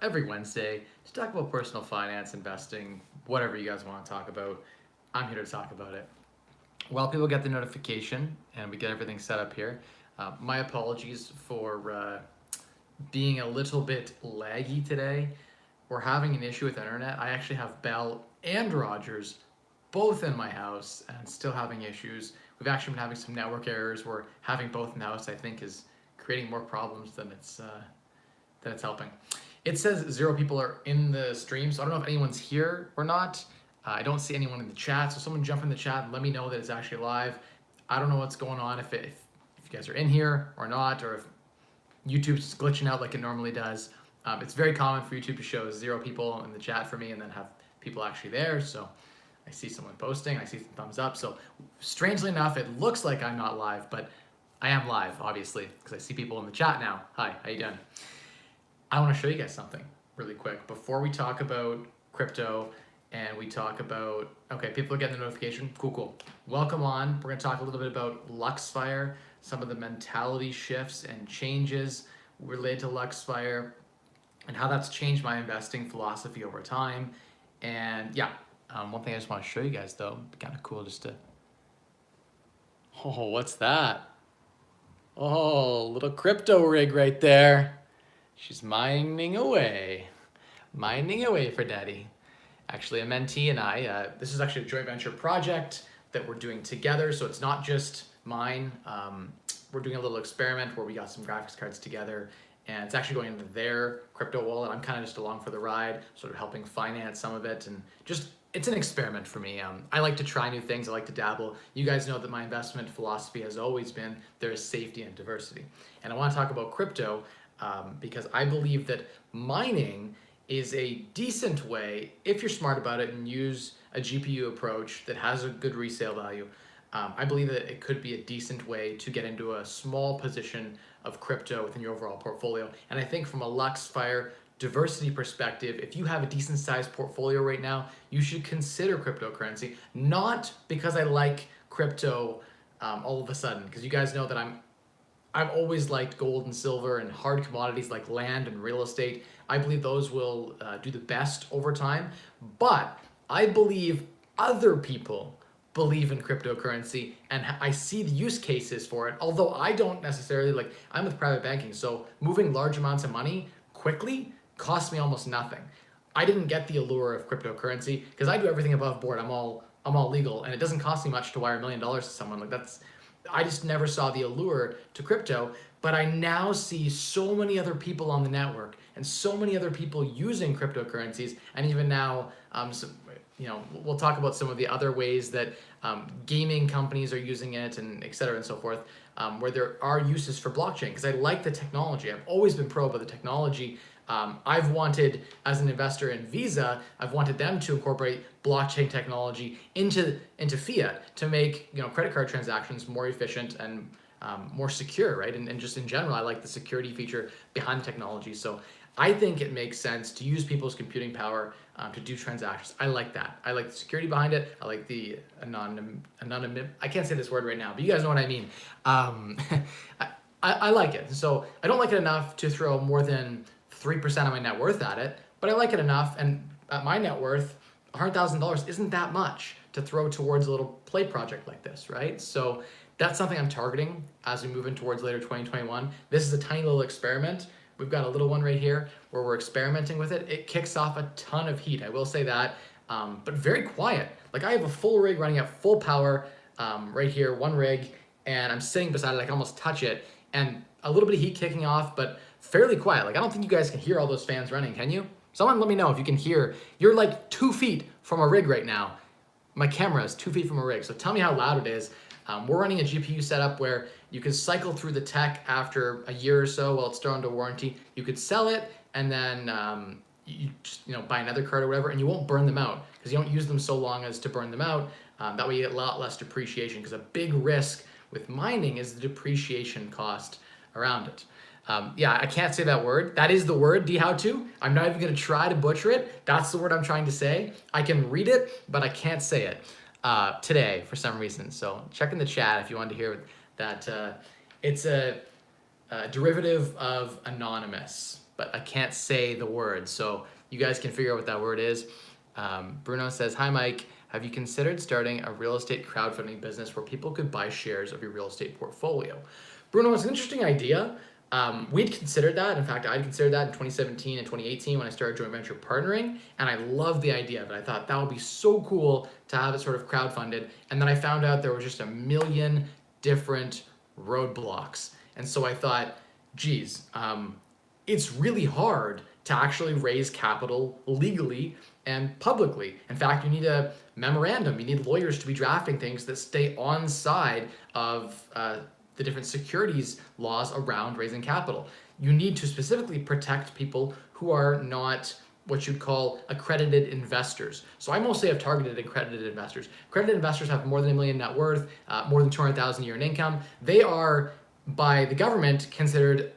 every Wednesday to talk about personal finance, investing, whatever you guys want to talk about. I'm here to talk about it. While people get the notification and we get everything set up here, my apologies for being a little bit laggy today. We're having an issue with internet. I actually have Bell and Rogers both in my house and still having issues. We've actually been having some network errors where having both in the house, I think, is creating more problems than it's helping. It says 0 people are in the stream, so I don't know if anyone's here or not. I don't see anyone in the chat, so someone jump in the chat and let me know that it's actually live. I don't know what's going on, if you guys are in here or not, or if YouTube's glitching out like it normally does. It's very common for YouTube to show 0 people in the chat for me and then have people actually there. So I see someone posting, I see some thumbs up. So strangely enough, it looks like I'm not live, but I am live, obviously, because I see people in the chat now. Hi, how you doing? I want to show you guys something really quick before we talk about crypto and we talk about, okay, people are getting the notification. Cool. Welcome on. We're going to talk a little bit about LuxFire, some of the mentality shifts and changes related to LuxFire and how that's changed my investing philosophy over time. And yeah, one thing I just want to show you guys though, kind of cool just to, oh, what's that? Oh, little crypto rig right there. She's mining away for daddy. Actually, a mentee and I, this is actually a joint venture project that we're doing together. So it's not just mine. We're doing a little experiment where we got some graphics cards together and it's actually going into their crypto wallet. I'm kind of just along for the ride, sort of helping finance some of it, and just, it's an experiment for me. I like to try new things. I like to dabble. You guys know that my investment philosophy has always been there is safety and diversity. And I want to talk about crypto because I believe that mining is a decent way, if you're smart about it and use a GPU approach that has a good resale value. I believe that it could be a decent way to get into a small position of crypto within your overall portfolio. And I think from a LuxFire diversity perspective, if you have a decent sized portfolio right now, you should consider cryptocurrency, not because I like crypto all of a sudden, because you guys know that I've always liked gold and silver and hard commodities like land and real estate. I believe those will do the best over time, but I believe other people believe in cryptocurrency and I see the use cases for it, although I don't necessarily, like, I'm with private banking, so moving large amounts of money quickly costs me almost nothing. I didn't get the allure of cryptocurrency because I do everything above board. I'm all legal and it doesn't cost me much to wire $1 million to someone. Like, that's, I just never saw the allure to crypto, but I now see so many other people on the network and so many other people using cryptocurrencies, and even now, we'll talk about some of the other ways that gaming companies are using it, and et cetera and so forth, where there are uses for blockchain, because I like the technology. I've always been pro about the technology. I've wanted, as an investor in Visa, I've wanted them to incorporate blockchain technology into fiat to make credit card transactions more efficient and more secure, right? And just in general, I like the security feature behind the technology. So I think it makes sense to use people's computing power to do transactions. I like that. I like the security behind it. I like the anonymous. I can't say this word right now, but you guys know what I mean. I like it. So I don't like it enough to throw more than 3% of my net worth at it, but I like it enough. And at my net worth, $100,000 isn't that much to throw towards a little play project like this, right? So that's something I'm targeting as we move in towards later 2021. This is a tiny little experiment. We've got a little one right here where we're experimenting with it. It kicks off a ton of heat, I will say that, but very quiet. Like, I have a full rig running at full power right here, one rig, and I'm sitting beside it. I can almost touch it, and a little bit of heat kicking off, but fairly quiet. Like, I don't think you guys can hear all those fans running, can you? Someone let me know if you can hear. You're like 2 feet from a rig right now. My camera is 2 feet from a rig, so tell me how loud it is. We're running a GPU setup where you could cycle through the tech after a year or so while it's still under warranty. You could sell it and then you just buy another card or whatever, and you won't burn them out because you don't use them so long as to burn them out. That way you get a lot less depreciation, because a big risk with mining is the depreciation cost around it. Yeah, I can't say that word. That is the word, how to. I'm not even going to try to butcher it. That's the word I'm trying to say. I can read it, but I can't say it today for some reason. So check in the chat if you wanted to hear that. It's a derivative of anonymous. but I can't say the word. So you guys can figure out what that word is. Bruno says, hi, Mike. Have you considered starting a real estate crowdfunding business where people could buy shares of your real estate portfolio? Bruno, it's an interesting idea. We'd considered that. In fact, I'd considered that in 2017 and 2018 when I started joint venture partnering, and I loved the idea of it. I thought that would be so cool to have it sort of crowdfunded. And then I found out there was just a million different roadblocks. And so I thought, geez, it's really hard to actually raise capital legally and publicly. In fact, you need a memorandum. You need lawyers to be drafting things that stay on side of the different securities laws around raising capital. You need to specifically protect people who are not what you'd call accredited investors. So I mostly have targeted accredited investors. Accredited investors have more than $1 million net worth, more than 200,000 a year in income. They are, by the government, considered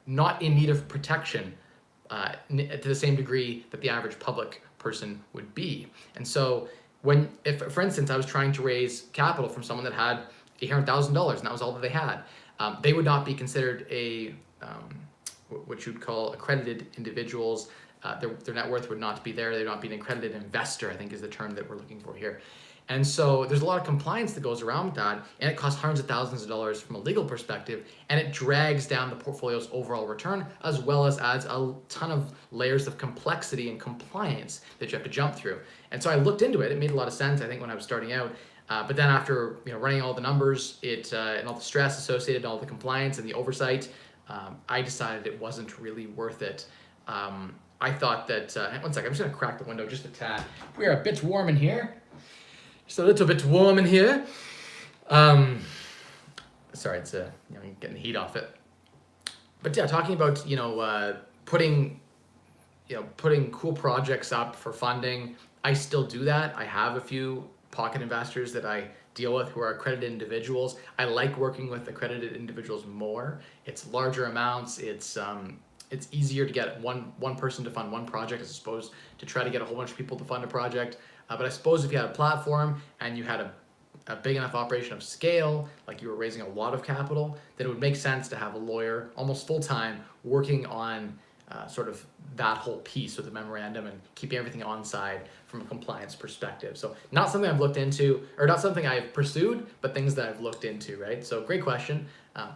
not in need of protection to the same degree that the average public person would be. And so if, for instance, I was trying to raise capital from someone that had $800,000 and that was all that they had, they would not be considered what you'd call accredited individuals. Their net worth would not be there. They'd not be an accredited investor, I think is the term that we're looking for here. And so there's a lot of compliance that goes around with that, and it costs hundreds of thousands of dollars from a legal perspective, and it drags down the portfolio's overall return, as well as adds a ton of layers of complexity and compliance that you have to jump through. And so I looked into it. It made a lot of sense, I think, when I was starting out. But then after running all the numbers, and all the stress associated, all the compliance and the oversight, I decided it wasn't really worth it. I thought that, one second, I'm just gonna crack the window just a tad. We are a bit warm in here. Just a little bit warm in here. Sorry, it's getting the heat off it. But yeah, talking about putting cool projects up for funding. I still do that. I have a few pocket investors that I deal with who are accredited individuals. I like working with accredited individuals more. It's larger amounts. It's easier to get one person to fund one project as opposed to try to get a whole bunch of people to fund a project. But I suppose if you had a platform and you had a big enough operation of scale, like you were raising a lot of capital, then it would make sense to have a lawyer almost full-time working on sort of that whole piece with the memorandum and keeping everything on side from a compliance perspective. So not something I've looked into, or not something I've pursued, but things that I've looked into, right? So great question.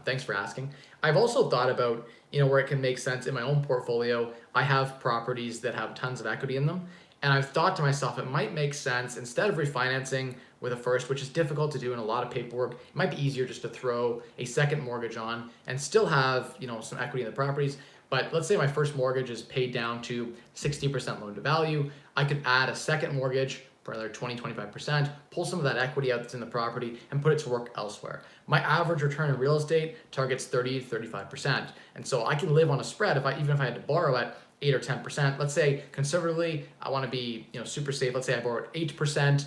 Thanks for asking. I've also thought about, where it can make sense in my own portfolio. I have properties that have tons of equity in them. And I've thought to myself, it might make sense, instead of refinancing with a first, which is difficult to do and a lot of paperwork, it might be easier just to throw a second mortgage on and still have, some equity in the properties. But let's say my first mortgage is paid down to 60% loan to value. I could add a second mortgage for another 20-25%, pull some of that equity out that's in the property and put it to work elsewhere. My average return in real estate targets 30-35%. And so I can live on a spread even if I had to borrow at 8 or 10%. Let's say conservatively, I want to be super safe. Let's say I borrowed 8%,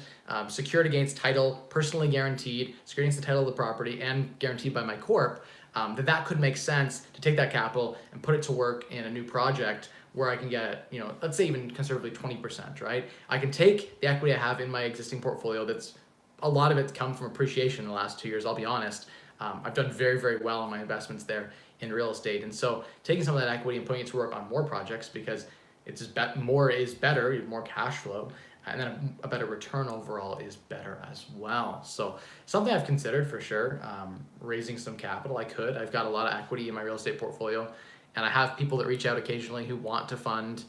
secured against title, personally guaranteed, secured against the title of the property and guaranteed by my corp. That could make sense to take that capital and put it to work in a new project where I can get, let's say even conservatively 20%, right? I can take the equity I have in my existing portfolio that's a lot of it's come from appreciation in the last 2 years, I'll be honest. I've done very, very well on my investments there in real estate. And so taking some of that equity and putting it to work on more projects because it's more is better, more cash flow, and then a better return overall is better as well. So something I've considered for sure, raising some capital. I've got a lot of equity in my real estate portfolio, and I have people that reach out occasionally who want to fund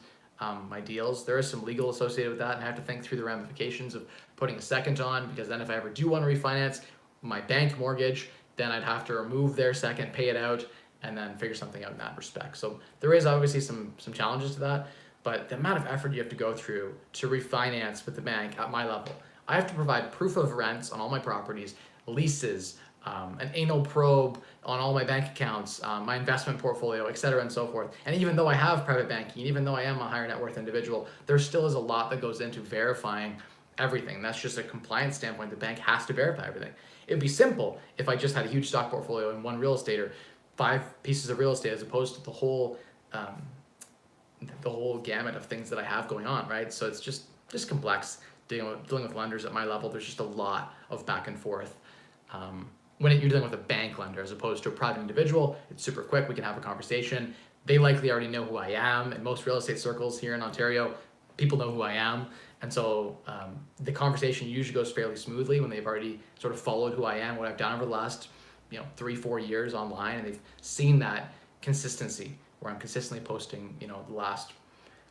my deals. There is some legal associated with that, and I have to think through the ramifications of putting a second on, because then if I ever do want to refinance my bank mortgage, then I'd have to remove their second, pay it out, and then figure something out in that respect. So there is obviously some challenges to that, but the amount of effort you have to go through to refinance with the bank at my level, I have to provide proof of rents on all my properties, leases, an anal probe on all my bank accounts, my investment portfolio, et cetera, and so forth. And even though I have private banking, even though I am a higher net worth individual, there still is a lot that goes into verifying everything. That's just a compliance standpoint. The bank has to verify everything. It'd be simple if I just had a huge stock portfolio in one real estate or 5 pieces of real estate, as opposed to the whole gamut of things that I have going on, right? So it's just complex dealing with lenders at my level. There's just a lot of back and forth. When you're dealing with a bank lender as opposed to a private individual, it's super quick. We can have a conversation. they likely already know who I am. In most real estate circles here in Ontario, people know who I am. And so the conversation usually goes fairly smoothly when they've already sort of followed who I am, what I've done over the last 3-4 years online, and they've seen that consistency where I'm consistently posting.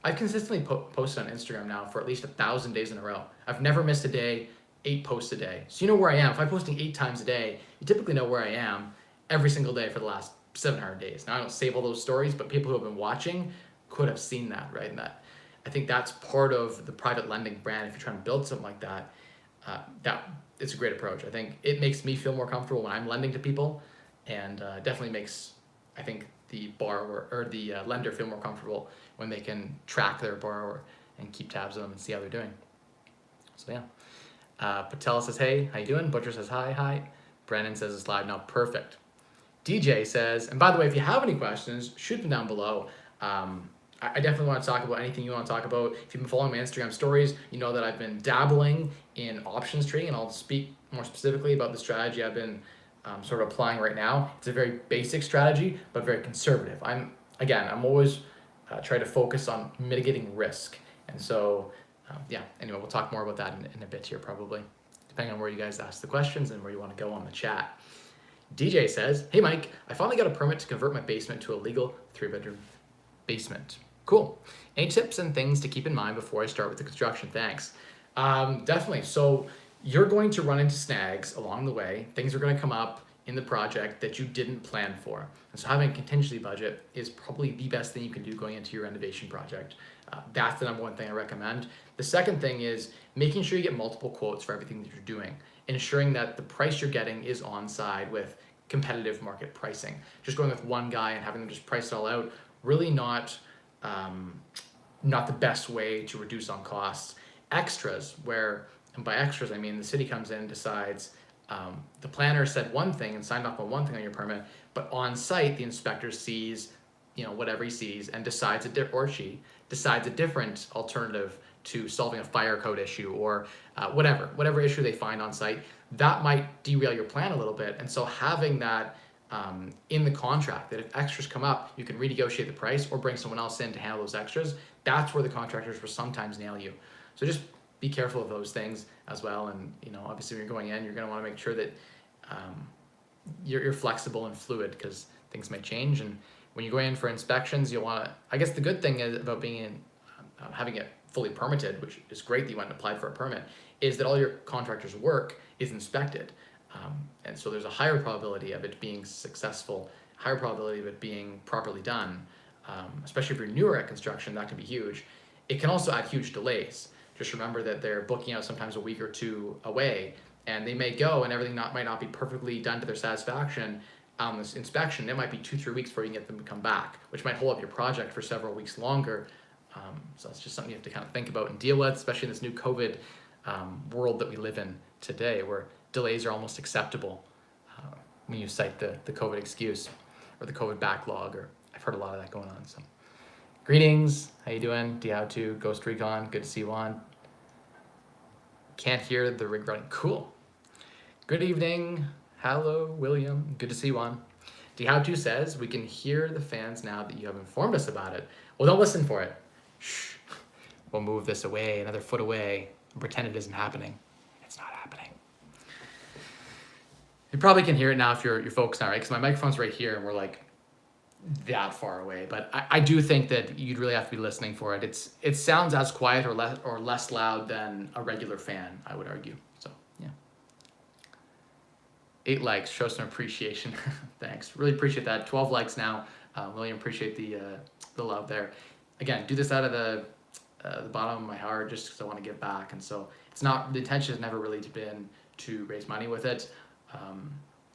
I've consistently posted on Instagram now for at least 1,000 days in a row. I've never missed a day, 8 posts a day. So you know where I am. If I'm posting 8 times a day, you typically know where I am every single day for the last 700 days. Now I don't save all those stories, but people who have been watching could have seen that, right? And that, I think that's part of the private lending brand. If you're trying to build something like that, that it's a great approach. I think it makes me feel more comfortable when I'm lending to people, and definitely makes, I think, the borrower or the lender feel more comfortable when they can track their borrower and keep tabs on them and see how they're doing. So yeah. Patel says, hey, how you doing? Butcher says, hi. Brandon says it's live now. Perfect. DJ says, and by the way, if you have any questions, shoot them down below. I definitely want to talk about anything you want to talk about. If you've been following my Instagram stories, you know that I've been dabbling in options trading, and I'll speak more specifically about the strategy I've been sort of applying right now. It's a very basic strategy, but very conservative. I'm always trying to focus on mitigating risk. And so, anyway, we'll talk more about that in a bit here probably, depending on where you guys ask the questions and where you want to go on the chat. DJ says, hey Mike, I finally got a permit to convert my basement to a legal 3-bedroom basement. Cool. Any tips and things to keep in mind before I start with the construction? Thanks. Definitely. So you're going to run into snags along the way. Things are going to come up in the project that you didn't plan for. And so having a contingency budget is probably the best thing you can do going into your renovation project. That's the number one thing I recommend. The second thing is making sure you get multiple quotes for everything that you're doing, ensuring that the price you're getting is on side with competitive market pricing. Just going with one guy and having them just price it all out, really not the best way to reduce on costs. Extras, and by extras I mean the city comes in and decides the planner said one thing and signed off on one thing on your permit, but on site the inspector sees whatever he sees and decides she decides a different alternative to solving a fire code issue or whatever issue they find on site. That might derail your plan a little bit. And so having that in the contract, that if extras come up, you can renegotiate the price or bring someone else in to handle those extras. That's where the contractors will sometimes nail you. So just be careful of those things as well. And obviously when you're going in, you're going to want to make sure that you're flexible and fluid, because things may change. And when you go in for inspections, you'll want to, I guess the good thing is about being in, having it fully permitted, which is great that you went and applied for a permit, is that all your contractor's work is inspected. And so there's a higher probability of it being successful, higher probability of it being properly done. Especially if you're newer at construction, that can be huge. It can also add huge delays. Just remember that they're booking out sometimes a week or two away, and they may go and everything might not be perfectly done to their satisfaction on this inspection. It might be 2-3 weeks before you can get them to come back, which might hold up your project for several weeks longer. So it's just something you have to kind of think about and deal with, especially in this new COVID world that we live in today, where delays are almost acceptable when you cite the COVID excuse or the COVID backlog, or I've heard a lot of that going on. So greetings, how you doing? D2, Ghost Recon, good to see you on. Can't hear the rig running, cool. Good evening, hello William, good to see you on. D2 says, we can hear the fans now that you have informed us about it. Well, don't listen for it. Shh, we'll move this away, another foot away, and pretend it isn't happening. It's not happening. You probably can hear it now if you're focused on it, right? Because my microphone's right here and we're like that far away. But I do think that you'd really have to be listening for it. It sounds as quiet or less loud than a regular fan, I would argue. So yeah. 8 likes, show some appreciation. Thanks, really appreciate that. 12 likes now. William, appreciate the love there. Again, do this out of the bottom of my heart, just because I want to give back. And so the intention has never really been to raise money with it.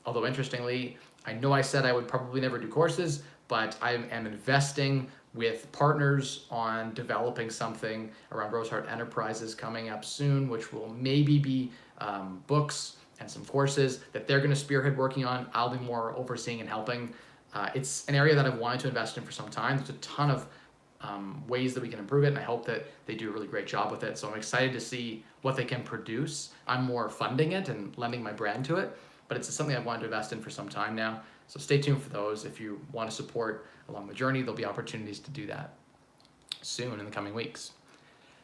Although interestingly, I know I said I would probably never do courses, but I am investing with partners on developing something around Rosehart Enterprises coming up soon, which will maybe be books and some courses that they're going to spearhead working on. I'll be more overseeing and helping. It's an area that I've wanted to invest in for some time. There's a ton of ways that we can improve it, and I hope that they do a really great job with it. So I'm excited to see what they can produce. I'm more funding it and lending my brand to it, but it's something I've wanted to invest in for some time now. So stay tuned for those. If you want to support along the journey, there'll be opportunities to do that soon in the coming weeks.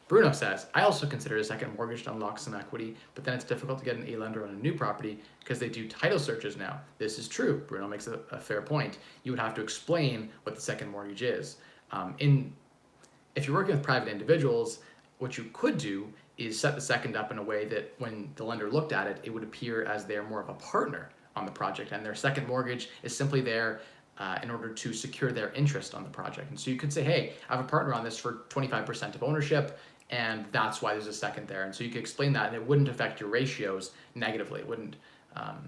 Bruno says, I also consider a second mortgage to unlock some equity, but then it's difficult to get an A lender on a new property because they do title searches now. This is true. Bruno makes a fair point. You would have to explain what the second mortgage is. If you're working with private individuals, what you could do is set the second up in a way that when the lender looked at it, it would appear as they're more of a partner on the project, and their second mortgage is simply there in order to secure their interest on the project. And so you could say, hey, I have a partner on this for 25% of ownership, and that's why there's a second there. And so you could explain that, and it wouldn't affect your ratios negatively. It wouldn't.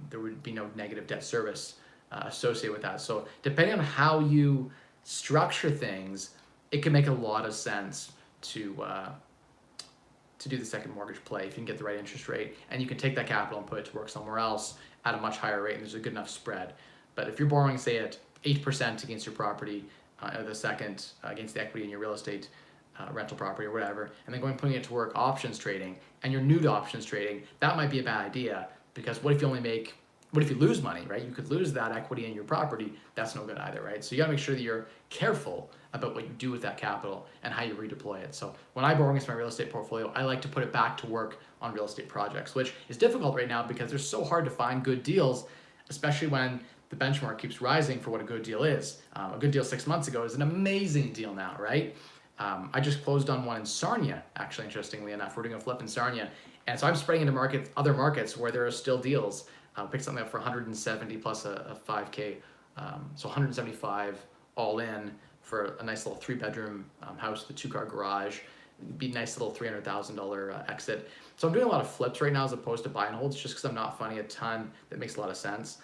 There would be no negative debt service associated with that. So depending on how you structure things, it can make a lot of sense to do the second mortgage play if you can get the right interest rate, and you can take that capital and put it to work somewhere else at a much higher rate, and there's a good enough spread. But if you're borrowing, say, at 8% against your property, the second against the equity in your real estate rental property or whatever, and then going and putting it to work options trading, and you're new to options trading, that might be a bad idea, because what if you lose money, right? You could lose that equity in your property. That's no good either, right? So you gotta make sure that you're careful about what you do with that capital and how you redeploy it. So when I borrow against my real estate portfolio, I like to put it back to work on real estate projects, which is difficult right now because they're so hard to find good deals, especially when the benchmark keeps rising for what a good deal is. A good deal 6 months ago is an amazing deal now, right? I just closed on one in Sarnia, actually, interestingly enough. We're doing a flip in Sarnia. And so I'm spreading into other markets where there are still deals. Picked something up for 170 plus a 5K, so 175 all in for a nice little 3-bedroom house with a 2-car garage. It'd be a nice little $300,000 exit. So I'm doing a lot of flips right now as opposed to buy and holds, just because I'm not finding a ton that makes a lot of sense.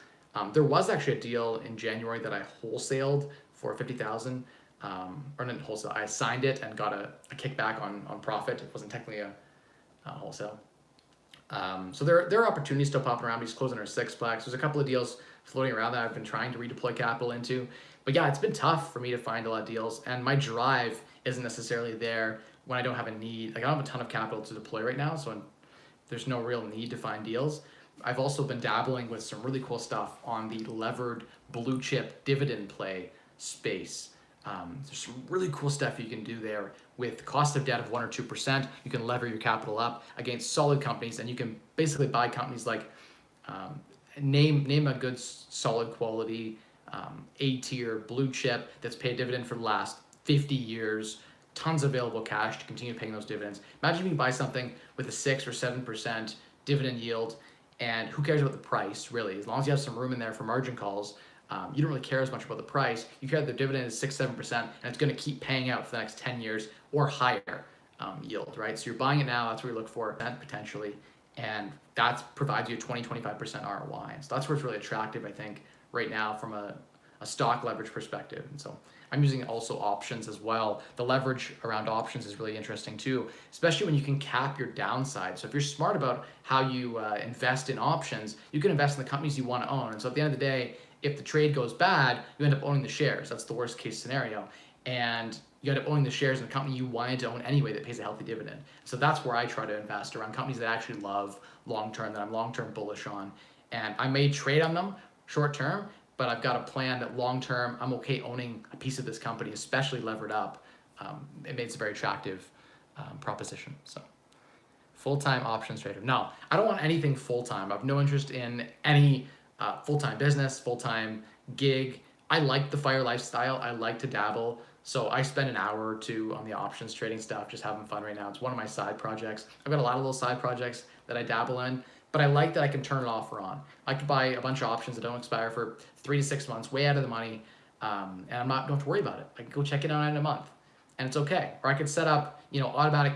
There was actually a deal in January that I wholesaled for 50,000. Or not wholesale. I signed it and got a kickback on profit. It wasn't technically a wholesale. So there are opportunities still popping around. He's closing our sixplex. There's a couple of deals floating around that I've been trying to redeploy capital into. But yeah, it's been tough for me to find a lot of deals, and my drive isn't necessarily there when I don't have a need. Like, I don't have a ton of capital to deploy right now, so there's no real need to find deals. I've also been dabbling with some really cool stuff on the levered blue chip dividend play space. There's some really cool stuff you can do there with cost of debt of 1 or 2%. You can lever your capital up against solid companies, and you can basically buy companies like name a good solid quality A-tier blue chip that's paid dividend for the last 50 years, tons of available cash to continue paying those dividends. Imagine if you buy something with a 6 or 7% dividend yield, and who cares about the price, really? As long as you have some room in there for margin calls, you don't really care as much about the price. You care that the dividend is 6-7%, and it's going to keep paying out for the next 10 years or higher yield, right? So you're buying it now. That's what you look for potentially, and that provides you a 20-25% ROI. And so that's where it's really attractive, I think, right now from a stock leverage perspective. And so I'm using also options as well. The leverage around options is really interesting too, especially when you can cap your downside. So if you're smart about how you invest in options, you can invest in the companies you want to own. And so at the end of the day, if the trade goes bad, you end up owning the shares. That's the worst case scenario. And you end up owning the shares in a company you wanted to own anyway that pays a healthy dividend. So that's where I try to invest, around companies that I actually love long-term, that I'm long-term bullish on. And I may trade on them short-term, but I've got a plan that long-term, I'm okay owning a piece of this company, especially levered up. It makes a very attractive proposition. So full-time options trader. No, I don't want anything full-time. I have no interest in any full-time business, full-time gig. I like the FIRE lifestyle. I like to dabble. So I spend an hour or two on the options trading stuff, just having fun right now. It's one of my side projects. I've got a lot of little side projects that I dabble in, but I like that I can turn it off or on. I could buy a bunch of options that don't expire for 3 to 6 months, way out of the money, and don't have to worry about it. I can go check it out in a month, and it's okay. Or I could set up, automatic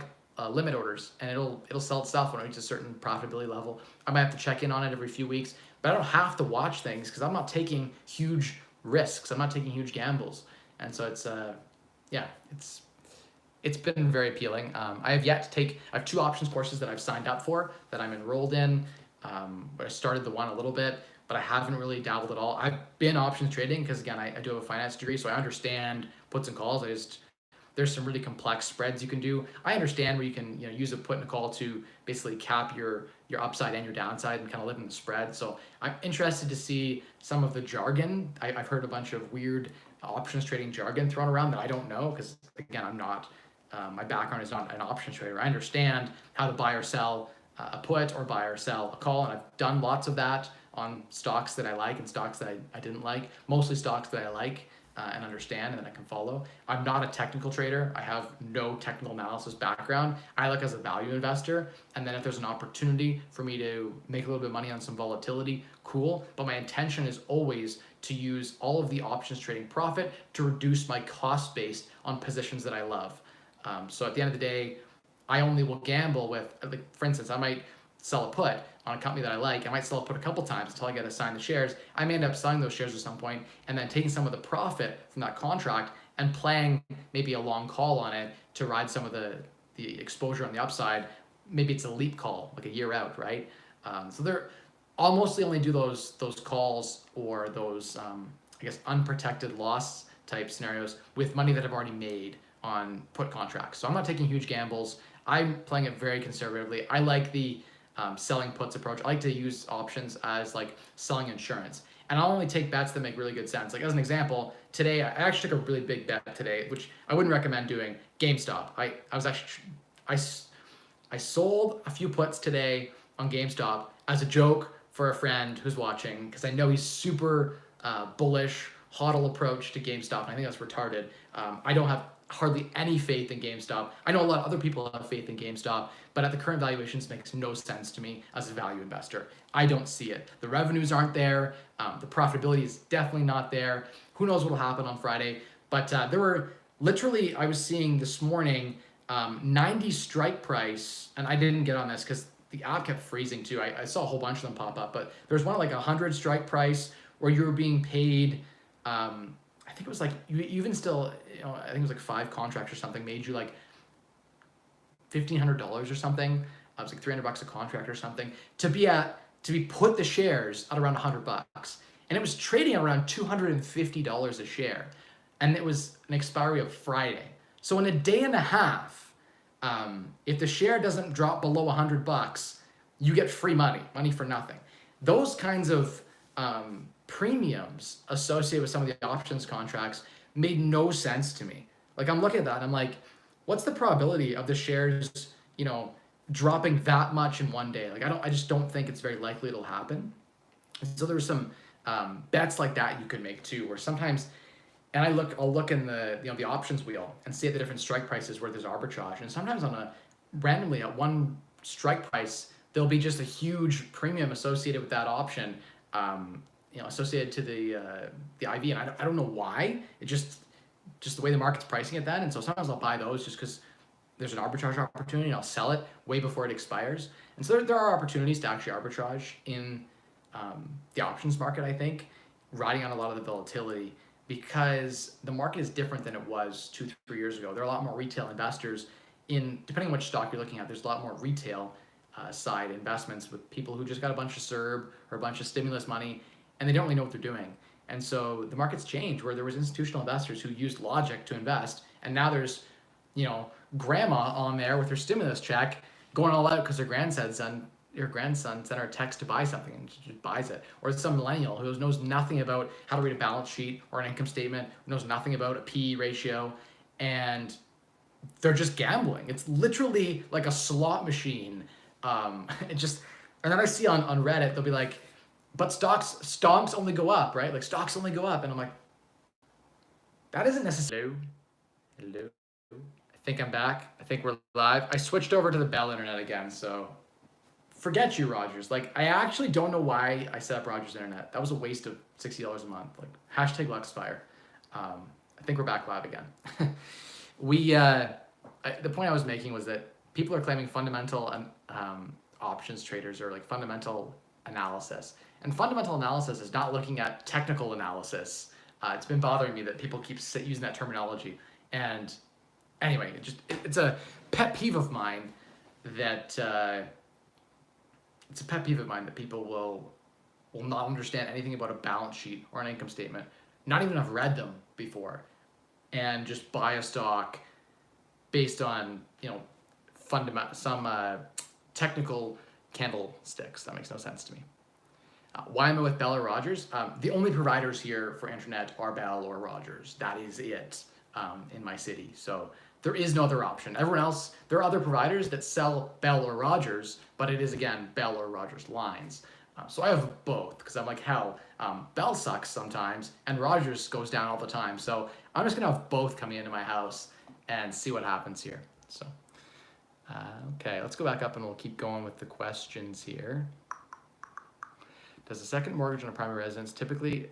limit orders, and it'll sell itself when it reaches a certain profitability level. I might have to check in on it every few weeks, but I don't have to watch things because I'm not taking huge risks. I'm not taking huge gambles, and so it's been very appealing. I have 2 options courses that I've signed up for that I'm enrolled in. I started the one a little bit, but I haven't really dabbled at all. I've been options trading because, again, I do have a finance degree, so I understand puts and calls. I just There's some really complex spreads you can do. I understand where you can use a put and a call to basically cap your upside and your downside and kind of live in the spread. So I'm interested to see some of the jargon. I've heard a bunch of weird options trading jargon thrown around that I don't know because again I'm not. My background is not an options trader. I understand how to buy or sell a put or buy or sell a call, and I've done lots of that on stocks that I like and stocks that I didn't like, mostly stocks that I like and understand and that I can follow. I'm not a technical trader. I have no technical analysis background. I look as a value investor, and then if there's an opportunity for me to make a little bit of money on some volatility, cool. But my intention is always to use all of the options trading profit to reduce my cost base on positions that I love. So at the end of the day, I only will gamble with, like, for instance, I might sell a put on a company that I like. I might sell a put a couple times until I get assigned the shares. I may end up selling those shares at some point and then taking some of the profit from that contract and playing maybe a long call on it to ride some of the exposure on the upside. Maybe it's a leap call, like a year out, right? So I'll mostly only do those calls or those, I guess, unprotected loss type scenarios with money that I've already made on put contracts. So I'm not taking huge gambles. I'm playing it very conservatively. I like the selling puts approach. I like to use options as like selling insurance. And I'll only take bets that make really good sense. Like as an example, today I actually took a really big bet today, which I wouldn't recommend doing. GameStop. I sold a few puts today on GameStop as a joke for a friend who's watching because I know he's super bullish, hodl approach to GameStop, and I think that's retarded. I don't have hardly any faith in GameStop. I know a lot of other people have faith in GameStop, but at the current valuations, makes no sense to me as a value investor. I don't see it. The revenues aren't there. The profitability is definitely not there. Who knows what will happen on Friday? But there were literally, I was seeing this morning, 90 strike price, and I didn't get on this because the app kept freezing too. I saw a whole bunch of them pop up, but there's one at like 100 strike price where you were being paid, I think it was like, you even still, I think it was like 5 contracts or something, made you like $1,500 or something. It was like $300 a contract or something to be put the shares at around $100, and it was trading at around $250 a share, and it was an expiry of Friday. So in a day and a half, if the share doesn't drop below $100, you get free money for nothing. Those kinds of premiums associated with some of the options contracts made no sense to me. Like I'm looking at that and I'm like, what's the probability of the shares, dropping that much in one day? Like I just don't think it's very likely it'll happen. So there were some bets like that you could make too, where sometimes, and I'll look in the options wheel and see at the different strike prices where there's arbitrage, and sometimes randomly at one strike price there'll be just a huge premium associated with that option, associated to the IV, and I don't know why. It just the way the market's pricing it then, and so sometimes I'll buy those just because there's an arbitrage opportunity, and I'll sell it way before it expires. And so there are opportunities to actually arbitrage in the options market, I think, riding on a lot of the volatility, because the market is different than it was 2-3 years ago. There are a lot more retail investors depending on which stock you're looking at, there's a lot more retail side investments with people who just got a bunch of CERB or a bunch of stimulus money, and they don't really know what they're doing. And so the market's changed, where there was institutional investors who used logic to invest, and now there's, grandma on there with her stimulus check going all out because her grandson sent her a text to buy something and she just buys it. Or it's some millennial who knows nothing about how to read a balance sheet or an income statement, knows nothing about a PE ratio, and they're just gambling. It's literally like a slot machine. And then I see on Reddit, they'll be like, but stocks only go up, right? Like stocks only go up. And I'm like, that isn't necessarily. Hello. I think I'm back. I think we're live. I switched over to the Bell internet again, so forget you, Rogers. Like, I actually don't know why I set up Rogers internet. That was a waste of $60 a month. Like, hashtag LUX fire. I think we're back live again. The point I was making was that people are claiming fundamental options traders or like fundamental analysis. And fundamental analysis is not looking at technical analysis. It's been bothering me that people keep using that terminology. And anyway, it's a pet peeve of mine that people will not understand anything about a balance sheet or an income statement, not even have read them before, and just buy a stock based on, some technical candlesticks. That makes no sense to me. Why am I with Bell or Rogers? The only providers here for internet are Bell or Rogers. That is it in my city. So there is no other option. Everyone else, there are other providers that sell Bell or Rogers, but it is, again, Bell or Rogers lines. So I have both because I'm like, hell, Bell sucks sometimes and Rogers goes down all the time. So I'm just going to have both coming into my house and see what happens here. So, okay, let's go back up and we'll keep going with the questions here. Does a second mortgage on a primary residence typically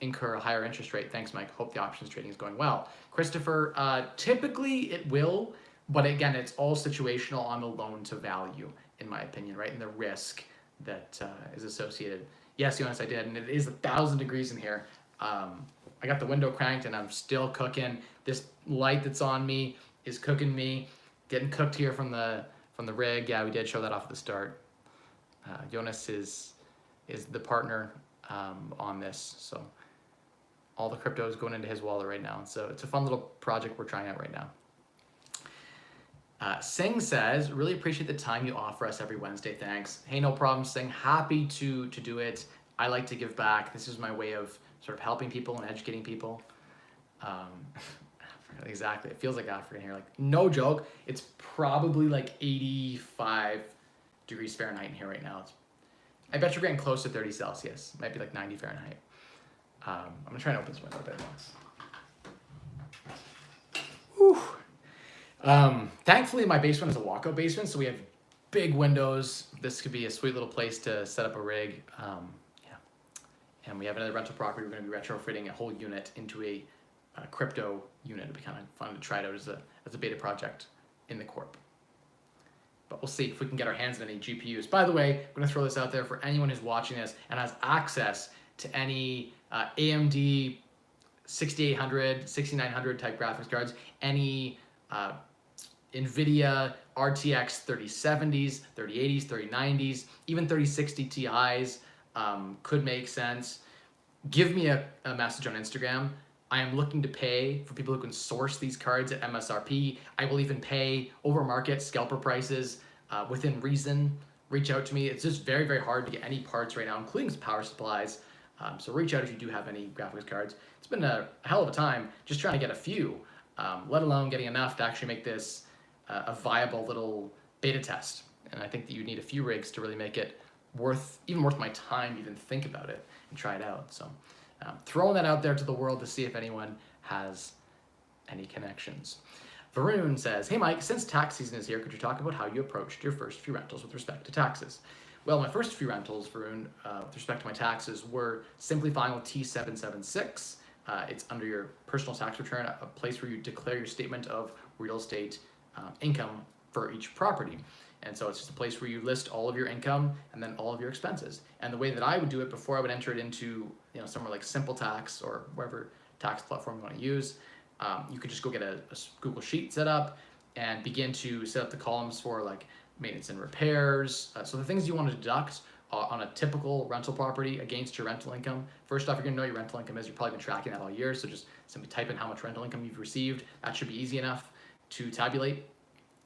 incur a higher interest rate? Thanks, Mike. Hope the options trading is going well. Christopher, typically it will, but again, it's all situational on the loan to value, in my opinion, right? And the risk that is associated. Yes, Jonas, I did, and it is 1,000 degrees in here. I got the window cranked and I'm still cooking. This light that's on me is cooking me. Getting cooked here from the rig. Yeah, we did show that off at the start. Jonas is the partner on this, so all the crypto is going into his wallet right now. So it's a fun little project we're trying out right now. Singh says, really appreciate the time you offer us every Wednesday. Thanks. Hey, no problem, Singh. Happy to do it. I like to give back. This is my way of sort of helping people and educating people. Exactly. It feels like African here. Like, no joke. It's probably like 85 degrees Fahrenheit in here right now. I bet you're getting close to 30 Celsius. It might be like 90 Fahrenheit. I'm gonna try and open this window a bit more. Whew. Thankfully, my basement is a walkout basement, so we have big windows. This could be a sweet little place to set up a rig. Yeah. And we have another rental property. We're gonna be retrofitting a whole unit into a crypto unit. It'd be kind of fun to try it out as a beta project in the corp. But we'll see if we can get our hands on any GPUs. By the way, I'm going to throw this out there for anyone who's watching this and has access to any AMD 6800, 6900 type graphics cards, any NVIDIA RTX 3070s, 3080s, 3090s, even 3060 Ti's could make sense. Give me a message on Instagram. I am looking to pay for people who can source these cards at MSRP. I will even pay over market scalper prices within reason. Reach out to me. It's just very, very hard to get any parts right now, including power supplies. So reach out if you do have any graphics cards. It's been a hell of a time just trying to get a few, let alone getting enough to actually make this a viable little beta test. And I think that you need a few rigs to really make it worth my time to even think about it and try it out. So throwing that out there to the world to see if anyone has any connections. Varun says, hey Mike, since tax season is here, could you talk about how you approached your first few rentals with respect to taxes? Well, my first few rentals, Varun, with respect to my taxes, were simplifying with T776. It's under your personal tax return, a place where you declare your statement of real estate income for each property. And so it's just a place where you list all of your income and then all of your expenses. And the way that I would do it before I would enter it into somewhere like Simple Tax or whatever tax platform you want to use, you could just go get a Google Sheet set up and begin to set up the columns for like maintenance and repairs. So the things you want to deduct on a typical rental property against your rental income. First off, you're going to know your rental income is. You've probably been tracking that all year. So just simply type in how much rental income you've received. That should be easy enough to tabulate.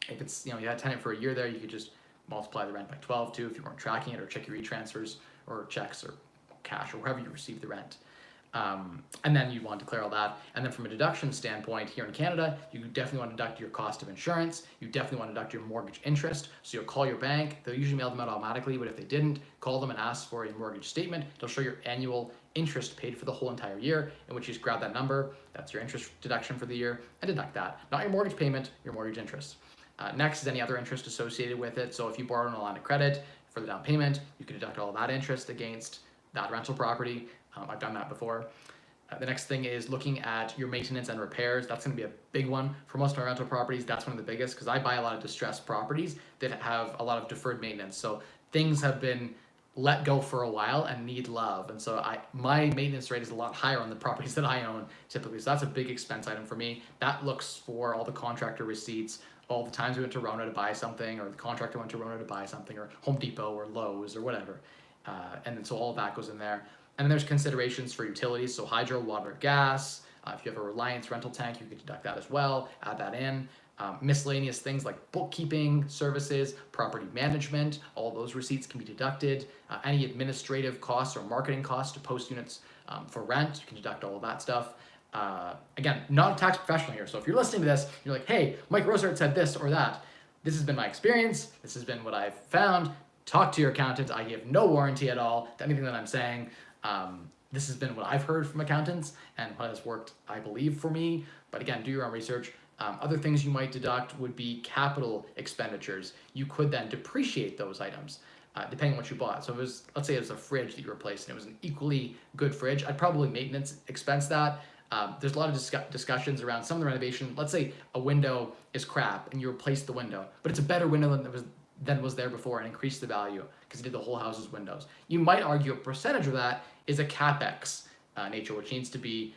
If it's, you had a tenant for a year there, you could just multiply the rent by 12 too if you weren't tracking it, or check your e-transfers or checks or cash or wherever you receive the rent. And then you want to declare all that. And then from a deduction standpoint, here in Canada, you definitely want to deduct your cost of insurance. You definitely want to deduct your mortgage interest. So you'll call your bank. They'll usually mail them out automatically, but if they didn't, call them and ask for a mortgage statement. They'll show your annual interest paid for the whole entire year, in which you just grab that number. That's your interest deduction for the year, and deduct that. Not your mortgage payment, your mortgage interest. Next is any other interest associated with it. So if you borrow on a line of credit for the down payment, you can deduct all that interest against that rental property. I've done that before. The next thing is looking at your maintenance and repairs. That's going to be a big one. For most of my rental properties, that's one of the biggest because I buy a lot of distressed properties that have a lot of deferred maintenance. So things have been let go for a while and need love. And so my maintenance rate is a lot higher on the properties that I own typically. So that's a big expense item for me. That looks for all the contractor receipts, all the times we went to Rona to buy something, or the contractor went to Rona to buy something, or Home Depot or Lowe's or whatever. And then so all of that goes in there. And then there's considerations for utilities, so hydro, water, gas. If you have a Reliance rental tank, you could deduct that as well, add that in. Miscellaneous things like bookkeeping services, property management, all those receipts can be deducted. Any administrative costs or marketing costs to post units for rent, you can deduct all of that stuff. Again, not a tax professional here, so if you're listening to this, you're like, hey, Mike Rosehart said this or that. This has been my experience. This has been what I've found. Talk to your accountant. I give no warranty at all to anything that I'm saying. This has been what I've heard from accountants and what has worked, I believe, for me. But again, do your own research. Other things you might deduct would be capital expenditures. You could then depreciate those items depending on what you bought. So if it was, let's say it was a fridge that you replaced and it was an equally good fridge, I'd probably maintenance expense that. There's a lot of discussions around some of the renovation. Let's say a window is crap and you replace the window, but it's a better window than was there before and increased the value because you did the whole house's windows. You might argue a percentage of that is a capex nature, which needs to be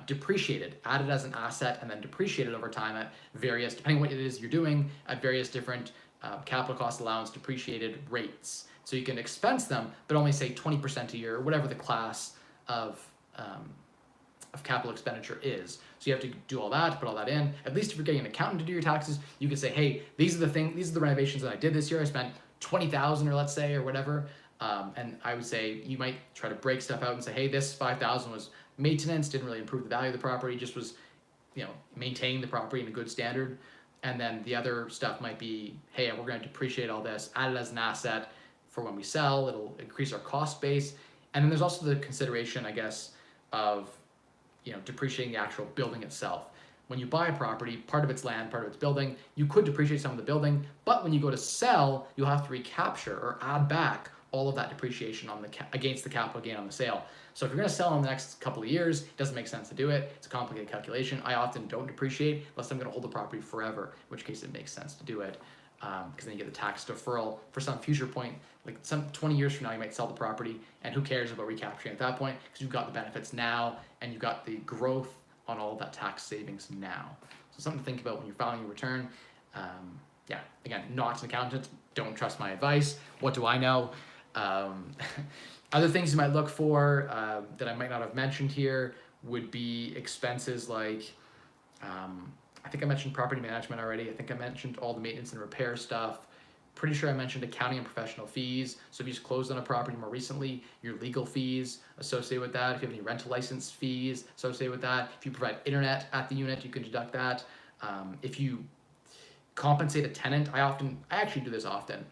depreciated, added as an asset, and then depreciated over time at various, depending on what it is you're doing, at various different capital cost allowance depreciated rates. So you can expense them, but only say 20% a year, or whatever the class of capital expenditure is. So you have to do all that, put all that in. At least if you're getting an accountant to do your taxes, you can say, hey, these are the renovations that I did this year. I spent 20,000 or let's say, or whatever. And I would say you might try to break stuff out and say, hey, this 5,000 was maintenance, didn't really improve the value of the property, just was, maintaining the property in a good standard. And then the other stuff might be, hey, we're going to depreciate all this, add it as an asset for when we sell, it'll increase our cost base. And then there's also the consideration, I guess, of depreciating the actual building itself. When you buy a property, part of it's land, part of it's building, you could depreciate some of the building, but when you go to sell, you'll have to recapture or add back all of that depreciation on against the capital gain on the sale. So if you're going to sell in the next couple of years, it doesn't make sense to do it. It's a complicated calculation. I often don't depreciate unless I'm going to hold the property forever, in which case it makes sense to do it. Because then you get the tax deferral for some future point, like some 20 years from now, you might sell the property, and who cares about recapturing at that point? Because you've got the benefits now, and you've got the growth on all of that tax savings now. So something to think about when you're filing your return. Again, not an accountant. Don't trust my advice. What do I know? Other things you might look for that I might not have mentioned here would be expenses like. I think I mentioned property management already. I think I mentioned all the maintenance and repair stuff. Pretty sure I mentioned accounting and professional fees. So if you just closed on a property more recently, your legal fees associated with that. If you have any rental license fees associated with that. If you provide internet at the unit, you can deduct that. If you compensate a tenant, I actually do this often.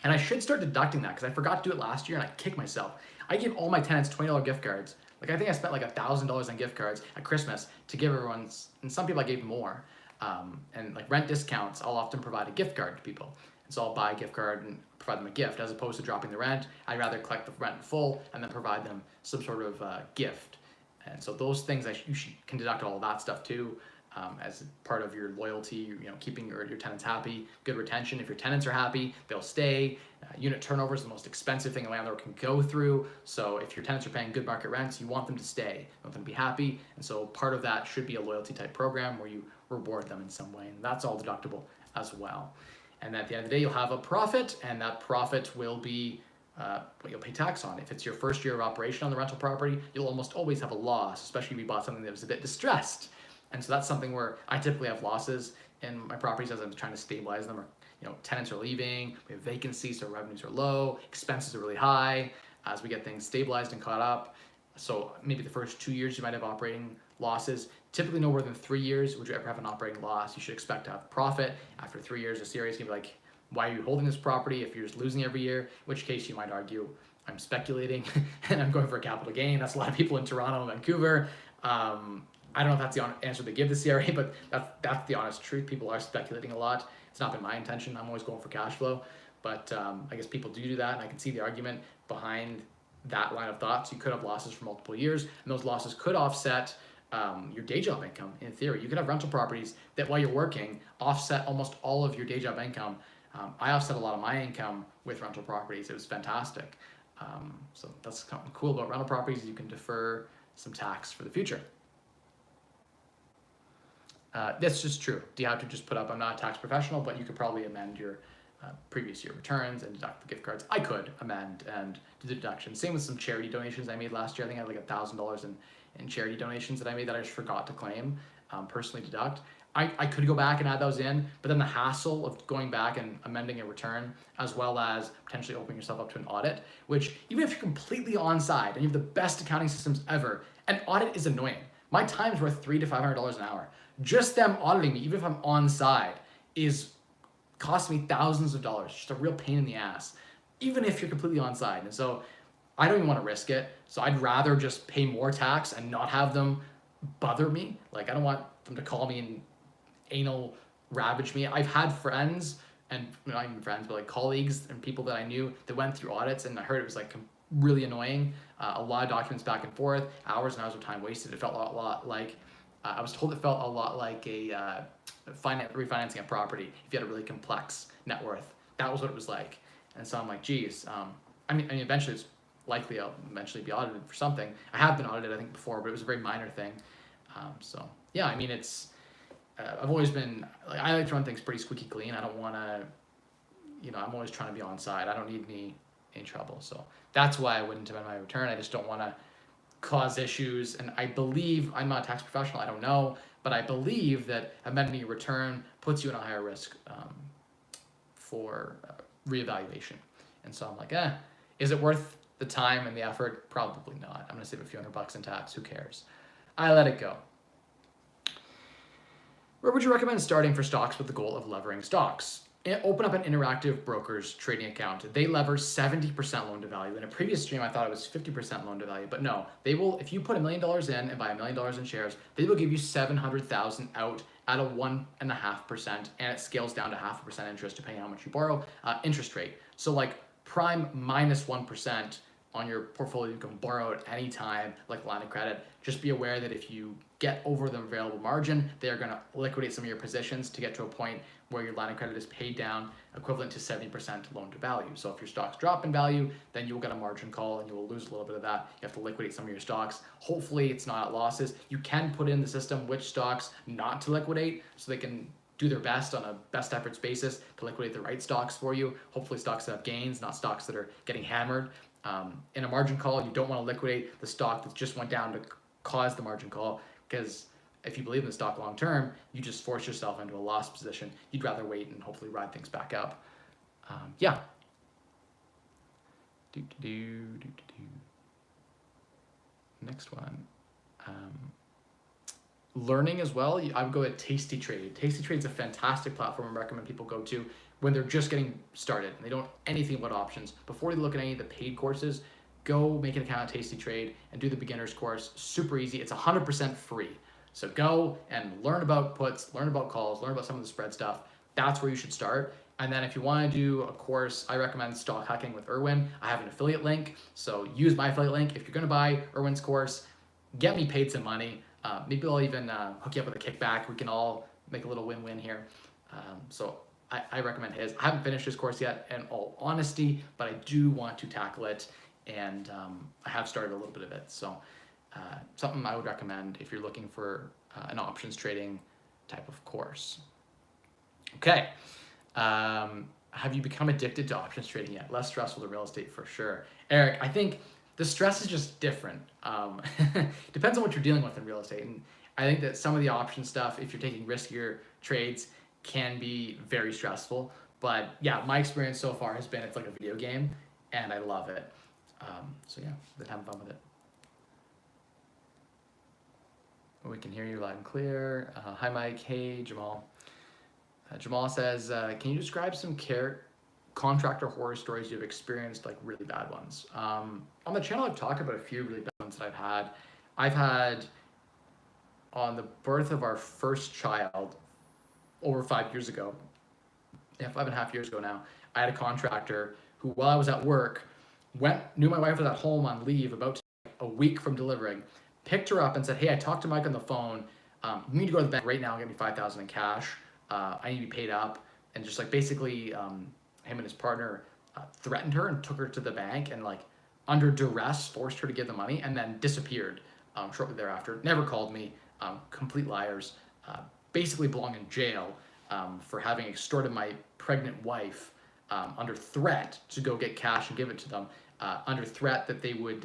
And I should start deducting that because I forgot to do it last year and I kicked myself. I give all my tenants $20 gift cards. Like I think I spent like $1,000 on gift cards at Christmas to give everyone, and some people I gave more. And like rent discounts, I'll often provide a gift card to people. And so I'll buy a gift card and provide them a gift as opposed to dropping the rent. I'd rather collect the rent in full and then provide them some sort of gift. And so those things you can deduct all of that stuff too. As part of your loyalty, keeping your tenants happy, good retention. If your tenants are happy, they'll stay. Unit turnover is the most expensive thing a landlord can go through. So if your tenants are paying good market rents, you want them to stay, you want them to be happy. And so part of that should be a loyalty type program where you reward them in some way. And that's all deductible as well. And at the end of the day, you'll have a profit, and that profit will be what you'll pay tax on. If it's your first year of operation on the rental property, you'll almost always have a loss, especially if you bought something that was a bit distressed. And so that's something where I typically have losses in my properties as I'm trying to stabilize them, or tenants are leaving, we have vacancies, so revenues are low, expenses are really high as we get things stabilized and caught up. So maybe the first 2 years you might have operating losses. Typically no more than 3 years would you ever have an operating loss. You should expect to have profit. After 3 years, the CRA is going to be like, why are you holding this property if you're just losing every year? In which case you might argue, I'm speculating and I'm going for a capital gain. That's a lot of people in Toronto and Vancouver. I don't know if that's the answer they give the CRA, but that's the honest truth. People are speculating a lot. It's not been my intention. I'm always going for cash flow. But I guess people do that, and I can see the argument behind that line of thought. So you could have losses for multiple years, and those losses could offset your day job income, in theory. You could have rental properties that while you're working offset almost all of your day job income. I offset a lot of my income with rental properties. It was fantastic. So that's something cool about rental properties. You can defer some tax for the future. That's just true. Do you have to just put up, I'm not a tax professional, but you could probably amend your previous year returns and deduct the gift cards. I could amend and do the deduction. Same with some charity donations I made last year. I think I had like $1,000 in charity donations that I made that I just forgot to claim, personally deduct. I could go back and add those in, but then the hassle of going back and amending a return, as well as potentially opening yourself up to an audit, which even if you're completely on side and you have the best accounting systems ever, an audit is annoying. My time's worth $300 to $500 an hour. Just them auditing me, even if I'm on side, is cost me thousands of dollars. Just a real pain in the ass, even if you're completely on side. And so I don't even want to risk it. So I'd rather just pay more tax and not have them bother me. Like, I don't want them to call me and anal ravage me. I've had friends, and not even friends, but like colleagues and people that I knew that went through audits, and I heard it was like really annoying. A lot of documents back and forth, hours and hours of time wasted. It felt a lot like, I was told it felt a lot like a refinancing a property if you had a really complex net worth. That was what it was like. And so I'm like, geez, I mean, eventually it's likely I'll eventually be audited for something. I have been audited, I think, before, but it was a very minor thing. So yeah, I mean, it's, I've always been, like, I like to run things pretty squeaky clean. I don't want to, I'm always trying to be on side. I don't need any trouble. So that's why I wouldn't amend my return. I just don't want to cause issues. And I believe, I'm not a tax professional, I don't know, but I believe that amending your return puts you in a higher risk for reevaluation. And so I'm like, is it worth the time and the effort? Probably not. I'm going to save a few $100 in tax. Who cares? I let it go. Where would you recommend starting for stocks with the goal of levering stocks? Open up an interactive broker's trading account. They lever 70% loan to value. In a previous stream, I thought it was 50% loan to value, but no, they will, if you put $1 million in and buy $1 million in shares, they will give you 700,000 out at a 1.5%, and it scales down to 0.5% interest depending on how much you borrow, interest rate. So like prime minus 1% on your portfolio, you can borrow at any time, like line of credit. Just be aware that if you get over the available margin, they are going to liquidate some of your positions to get to a point where your line of credit is paid down, equivalent to 70% loan to value. So if your stocks drop in value, then you will get a margin call and you will lose a little bit of that. You have to liquidate some of your stocks. Hopefully it's not at losses. You can put in the system which stocks not to liquidate, so they can do their best on a best efforts basis to liquidate the right stocks for you. Hopefully stocks that have gains, not stocks that are getting hammered. In a margin call, you don't want to liquidate the stock that just went down to cause the margin call, because if you believe in the stock long term, you just force yourself into a loss position. You'd rather wait and hopefully ride things back up. Yeah. Next one. Learning as well, I would go at Tasty Trade. Tasty Trade is a fantastic platform I recommend people go to when they're just getting started and they don't know anything about options. Before they look at any of the paid courses, go make an account at Tasty Trade and do the beginner's course. Super easy. It's 100% free. So go and learn about puts, learn about calls, learn about some of the spread stuff. That's where you should start. And then if you want to do a course, I recommend Stock Hacking with Erwin. I have an affiliate link, so use my affiliate link. If you're going to buy Erwin's course, get me paid some money. Maybe I'll even hook you up with a kickback. We can all make a little win-win here. So I recommend his. I haven't finished his course yet, in all honesty, but I do want to tackle it, and I have started a little bit of it. So something I would recommend if you're looking for an options trading type of course. Okay. Have you become addicted to options trading yet? Less stressful than real estate for sure. Eric, I think the stress is just different. Depends on what you're dealing with in real estate. And I think that some of the option stuff, if you're taking riskier trades, can be very stressful. But yeah, my experience so far has been it's like a video game, and I love it. So yeah, been having fun with it. We can hear you loud and clear. Hi, Mike. Hey, Jamal. Jamal says, can you describe some contractor horror stories you've experienced, like really bad ones? On the channel, I've talked about a few really bad ones that I've had. I've had, on the birth of our first child over 5 years ago, 5.5 years ago now, I had a contractor who, while I was at work, knew my wife was at home on leave about a week from delivering, picked her up and said, hey, I talked to Mike on the phone. You need to go to the bank right now and get me $5,000 in cash. I need to be paid up. And just like basically him and his partner threatened her and took her to the bank and like under duress forced her to give the money and then disappeared shortly thereafter. Never called me. Complete liars. Basically belong in jail for having extorted my pregnant wife under threat to go get cash and give it to them, under threat that they would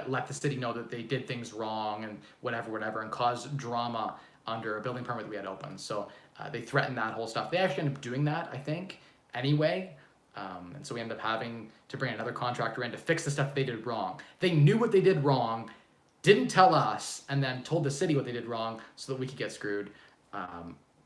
let the city know that they did things wrong and whatever, and cause drama under a building permit that we had open. So they threatened that whole stuff. They actually ended up doing that, I think, anyway. And so we ended up having to bring another contractor in to fix the stuff that they did wrong. They knew what they did wrong, didn't tell us, and then told the city what they did wrong so that we could get screwed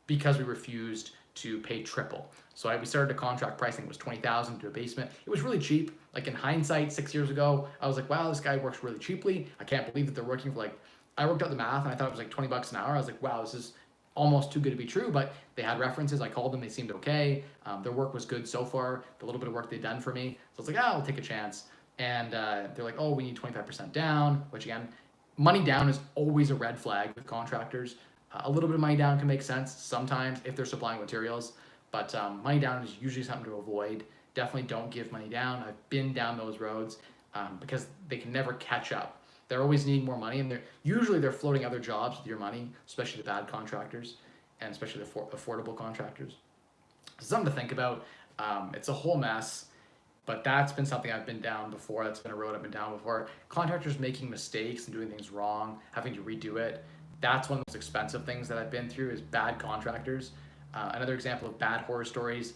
because we refused to pay triple. So we started a contract pricing. It was $20,000 to a basement. It was really cheap. Like in hindsight, 6 years ago, I was like, wow, this guy works really cheaply. I can't believe that they're working for like, I worked out the math and I thought it was like 20 bucks an hour. I was like, wow, this is almost too good to be true, but they had references. I called them, they seemed okay. Their work was good so far, the little bit of work they'd done for me. So I was like, I'll take a chance. And they're like, oh, we need 25% down, which again, money down is always a red flag with contractors. A little bit of money down can make sense sometimes if they're supplying materials, but money down is usually something to avoid. Definitely don't give money down. I've been down those roads because they can never catch up. They're always needing more money, and they're floating other jobs with your money, especially the bad contractors, and especially the affordable contractors. So something to think about. It's a whole mess, but that's been something I've been down before. That's been a road I've been down before. Contractors making mistakes and doing things wrong, having to redo it. That's one of the most expensive things that I've been through is bad contractors. Another example of bad horror stories.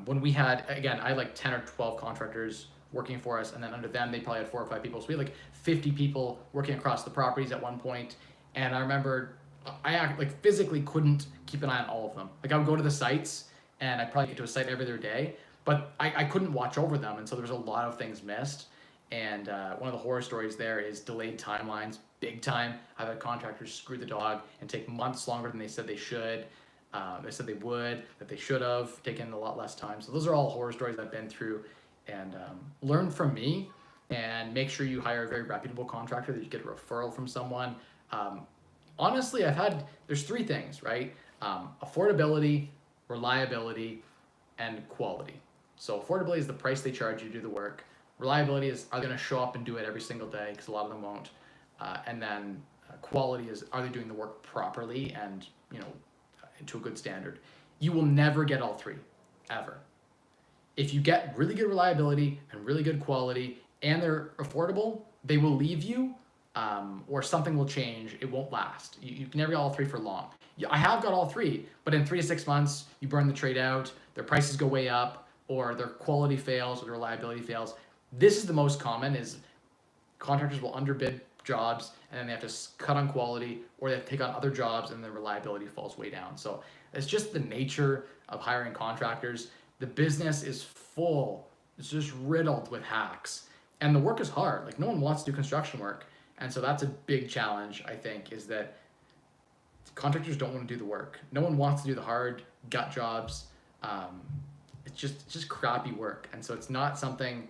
When we had, again, I had like 10 or 12 contractors working for us, and then under them, they probably had 4 or 5 people. So we had like 50 people working across the properties at one point. And I remember I like physically couldn't keep an eye on all of them. Like I would go to the sites and I'd probably get to a site every other day, but I couldn't watch over them. And so there was a lot of things missed. And one of the horror stories there is delayed timelines, big time. I've had contractors screw the dog and take months longer than they said they should. They said they would, that they should have taken a lot less time. So those are all horror stories I've been through. And learn from me and make sure you hire a very reputable contractor, that you get a referral from someone. Honestly, there's 3 things, right? Affordability, reliability, and quality. So affordability is the price they charge you to do the work. Reliability is, are they going to show up and do it every single day? Because a lot of them won't. And then quality is, are they doing the work properly and, to a good standard? You will never get all 3, ever. If you get really good reliability and really good quality and they're affordable, they will leave you or something will change. It won't last. You can never get all 3 for long. I have got all 3, but in 3 to 6 months, you burn the trade out, their prices go way up, or their quality fails, or their reliability fails. This is the most common, is contractors will underbid jobs and then they have to cut on quality, or they have to take on other jobs and their reliability falls way down. So it's just the nature of hiring contractors. The business is full, it's just riddled with hacks, and the work is hard. Like no one wants to do construction work. And so that's a big challenge, I think, is that contractors don't want to do the work. No one wants to do the hard gut jobs. It's just crappy work. And so it's not something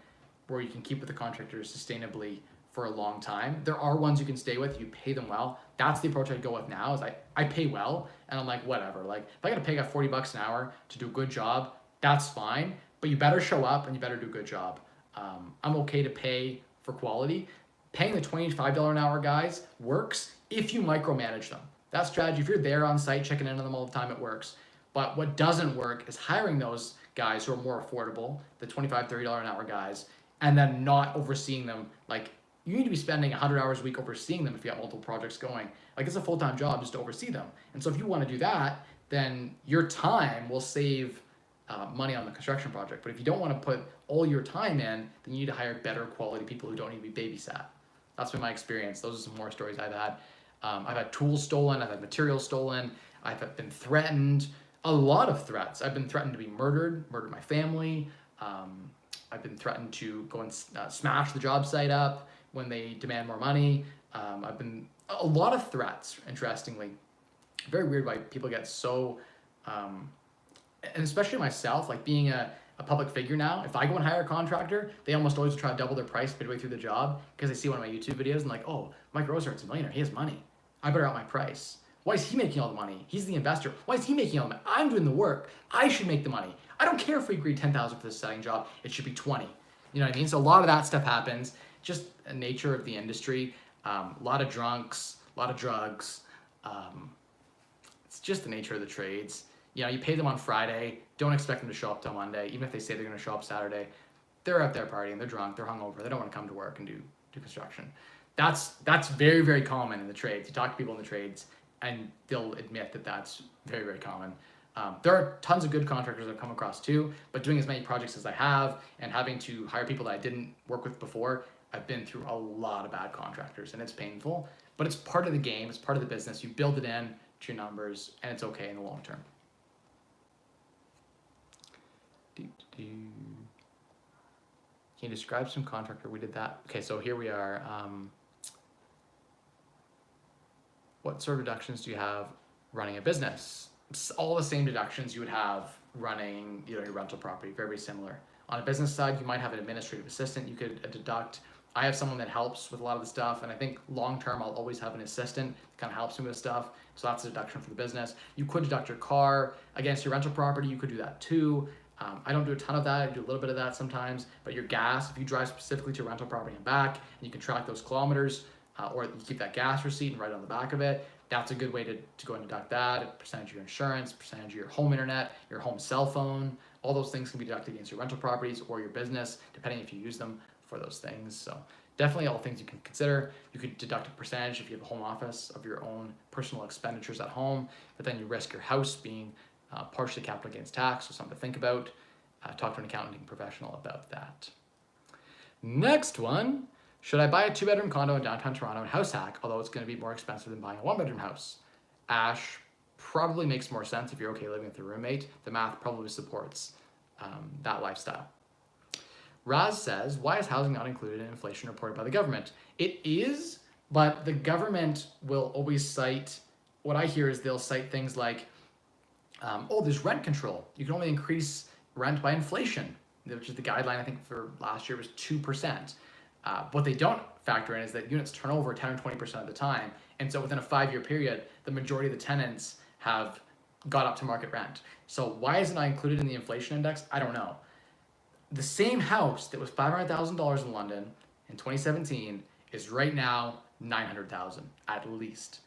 where you can keep with the contractors sustainably for a long time. There are ones you can stay with, you pay them well. That's the approach I go with now, is I pay well, and I'm like, whatever. Like if I gotta pay 40 bucks an hour to do a good job, that's fine, but you better show up and you better do a good job. I'm okay to pay for quality. Paying the $25 an hour guys works if you micromanage them. That strategy, if you're there on site checking in on them all the time, it works. But what doesn't work is hiring those guys who are more affordable, the $25, $30 an hour guys, and then not overseeing them. Like you need to be spending 100 hours a week overseeing them if you got multiple projects going. Like it's a full-time job just to oversee them. And so if you want to do that, then your time will save money on the construction project. But if you don't want to put all your time in, then you need to hire better quality people who don't need to be babysat. That's been my experience. Those are some more stories I've had. I've had tools stolen. I've had materials stolen. I've been threatened. A lot of threats. I've been threatened to be murder my family. I've been threatened to go and smash the job site up when they demand more money. I've been a lot of threats, interestingly. Very weird why people get so, and especially myself, like being a public figure now, if I go and hire a contractor, they almost always try to double their price midway through the job because they see one of my YouTube videos and like, oh, Mike Rosehart's a millionaire, he has money. I better out my price. Why is he making all the money? He's the investor. Why is he making all the money? I'm doing the work. I should make the money. I don't care if we agreed 10,000 for this setting job. It should be 20. You know what I mean? So a lot of that stuff happens. Just a nature of the industry. A lot of drunks, a lot of drugs. It's just the nature of the trades. You know, you pay them on Friday. Don't expect them to show up till Monday. Even if they say they're going to show up Saturday, they're out there partying. They're drunk. They're hungover. They don't want to come to work and do construction. That's very, very common in the trades. You talk to people in the trades, and they'll admit that that's very, very common. There are tons of good contractors I've come across too, but doing as many projects as I have and having to hire people that I didn't work with before, I've been through a lot of bad contractors, and it's painful, but it's part of the game, it's part of the business. You build it in to your numbers, and it's okay in the long term. Can you describe some contractor? We did that. Okay, so here we are. What sort of deductions do you have running a business? It's all the same deductions you would have running, you know, your rental property, very, very similar. On a business side, you might have an administrative assistant you could deduct. I have someone that helps with a lot of the stuff, and I think long-term I'll always have an assistant that kind of helps me with stuff, so that's a deduction for the business. You could deduct your car against your rental property, you could do that too. I don't do a ton of that, I do a little bit of that sometimes, but your gas, if you drive specifically to a rental property and back, and you can track those kilometers, or you keep that gas receipt and write it on the back of it, that's a good way to go and deduct that. A percentage of your insurance, percentage of your home internet, your home cell phone, all those things can be deducted against your rental properties or your business, depending if you use them for those things. So definitely all things you can consider. You could deduct a percentage if you have a home office of your own personal expenditures at home, but then you risk your house being partially capital gains tax, so something to think about. Talk to an accounting professional about that. Next one, should I buy a 2-bedroom condo in downtown Toronto and house hack, although it's going to be more expensive than buying a 1-bedroom house? Ash, probably makes more sense if you're okay living with a roommate. The math probably supports that lifestyle. Raz says, why is housing not included in inflation reported by the government? It is, but the government will always cite, what I hear is they'll cite things like, oh, there's rent control. You can only increase rent by inflation, which is the guideline, I think, for last year was 2%. What they don't factor in is that units turn over 10 or 20% of the time. And so within a 5-year period, the majority of the tenants have got up to market rent. So why is it not included in the inflation index? I don't know. The same house that was $500,000 in London in 2017 is right now $900,000 at least.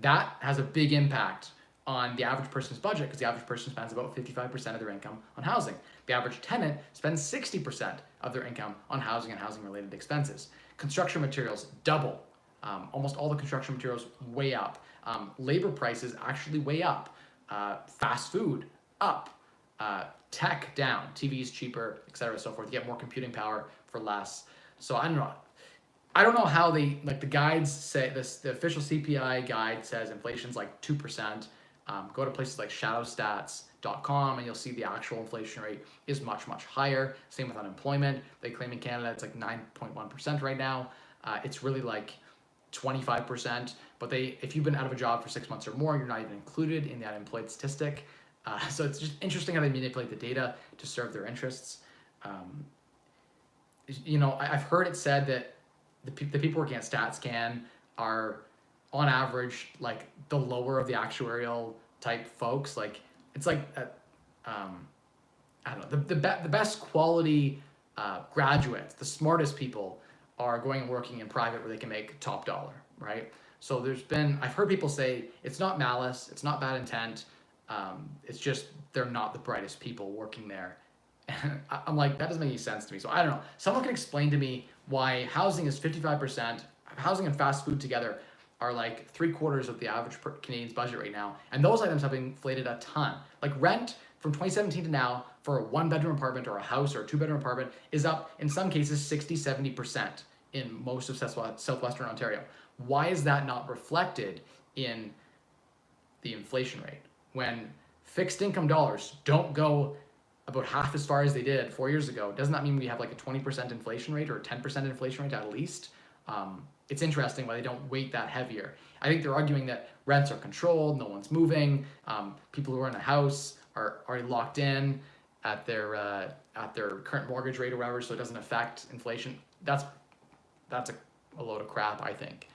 That has a big impact on the average person's budget because the average person spends about 55% of their income on housing. The average tenant spends 60% of their income on housing and housing related expenses. Construction materials double. Almost all the construction materials way up. Labor prices actually way up. Fast food up. Tech down. TVs cheaper, etc. so forth. You get more computing power for less. So I don't know how they, like the guides say, the official CPI guide says inflation's like 2%. Go to places like shadowstats.com and you'll see the actual inflation rate is much, much higher. Same with unemployment. They claim in Canada it's like 9.1% right now. It's really like 25%, but if you've been out of a job for 6 months or more, you're not even included in the unemployed statistic. So it's just interesting how they manipulate the data to serve their interests. You know, I've heard it said that the people working at StatsCan are on average like the lower of the actuarial type folks. Like it's like I don't know, the best quality graduates, the smartest people are going and working in private where they can make top dollar, right? So I've heard people say it's not malice, it's not bad intent, it's just they're not the brightest people working there. And I'm like, that doesn't make any sense to me. So I don't know. Someone can explain to me why housing is 55%, housing and fast food together are like 3/4 of the average Canadian's budget right now. And those items have inflated a ton. Like rent from 2017 to now for a 1-bedroom apartment or a house or a 2-bedroom apartment is up in some cases 60-70% in most of Southwestern Ontario. Why is that not reflected in the inflation rate? When fixed income dollars don't go about half as far as they did 4 years ago, doesn't that mean we have like a 20% inflation rate or a 10% inflation rate at least? It's interesting why they don't weight that heavier. I think they're arguing that rents are controlled, no one's moving, people who are in a house are already locked in at their current mortgage rate or whatever, so it doesn't affect inflation. That's a load of crap, I think.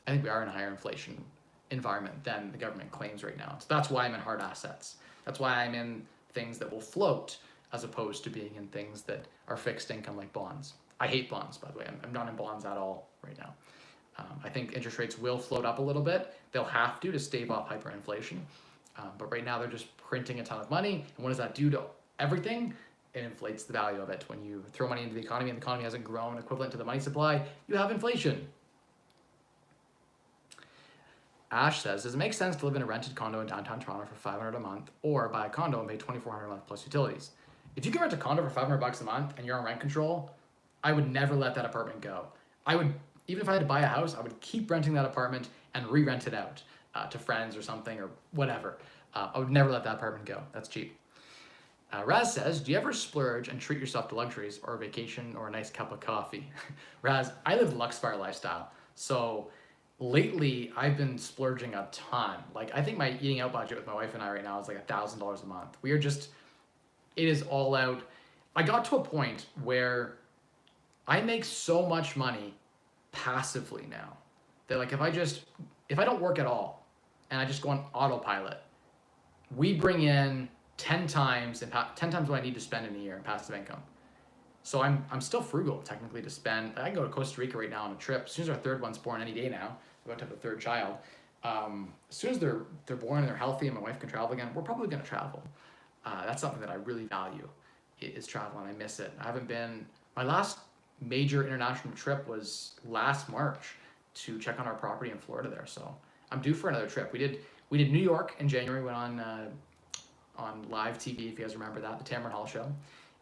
I think we are in a higher inflation environment than the government claims right now. So that's why I'm in hard assets. That's why I'm in things that will float as opposed to being in things that are fixed income like bonds. I hate bonds, by the way. I'm not in bonds at all right now. I think interest rates will float up a little bit. They'll have to stave off hyperinflation. But right now they're just printing a ton of money. And what does that do to everything? It inflates the value of it. When you throw money into the economy and the economy hasn't grown equivalent to the money supply, you have inflation. Ash says, does it make sense to live in a rented condo in downtown Toronto for $500 a month or buy a condo and pay $2,400 a month plus utilities? If you can rent a condo for $500 a month and you're on rent control, I would never let that apartment go. I would, even if I had to buy a house, I would keep renting that apartment and re-rent it out to friends or something or whatever. I would never let that apartment go. That's cheap. Raz says, do you ever splurge and treat yourself to luxuries or a vacation or a nice cup of coffee? Raz, I live the LUX lifestyle. So lately I've been splurging a ton. Like I think my eating out budget with my wife and I right now is like $1,000 a month. We are just, it is all out. I got to a point where I make so much money passively now that like if I don't work at all and I just go on autopilot, we bring in 10 times what I need to spend in a year in passive income. So I'm still frugal technically to spend. I can go to Costa Rica right now on a trip. As soon as our third one's born any day now, we're about to have a third child. As soon as they're born and they're healthy and my wife can travel again, we're probably gonna travel. That's something that I really value is travel, and I miss it. I haven't been, my last major international trip was last March to check on our property in Florida there. So I'm due for another trip. We did New York in January, went on live TV, if you guys remember that, the Tamron Hall show.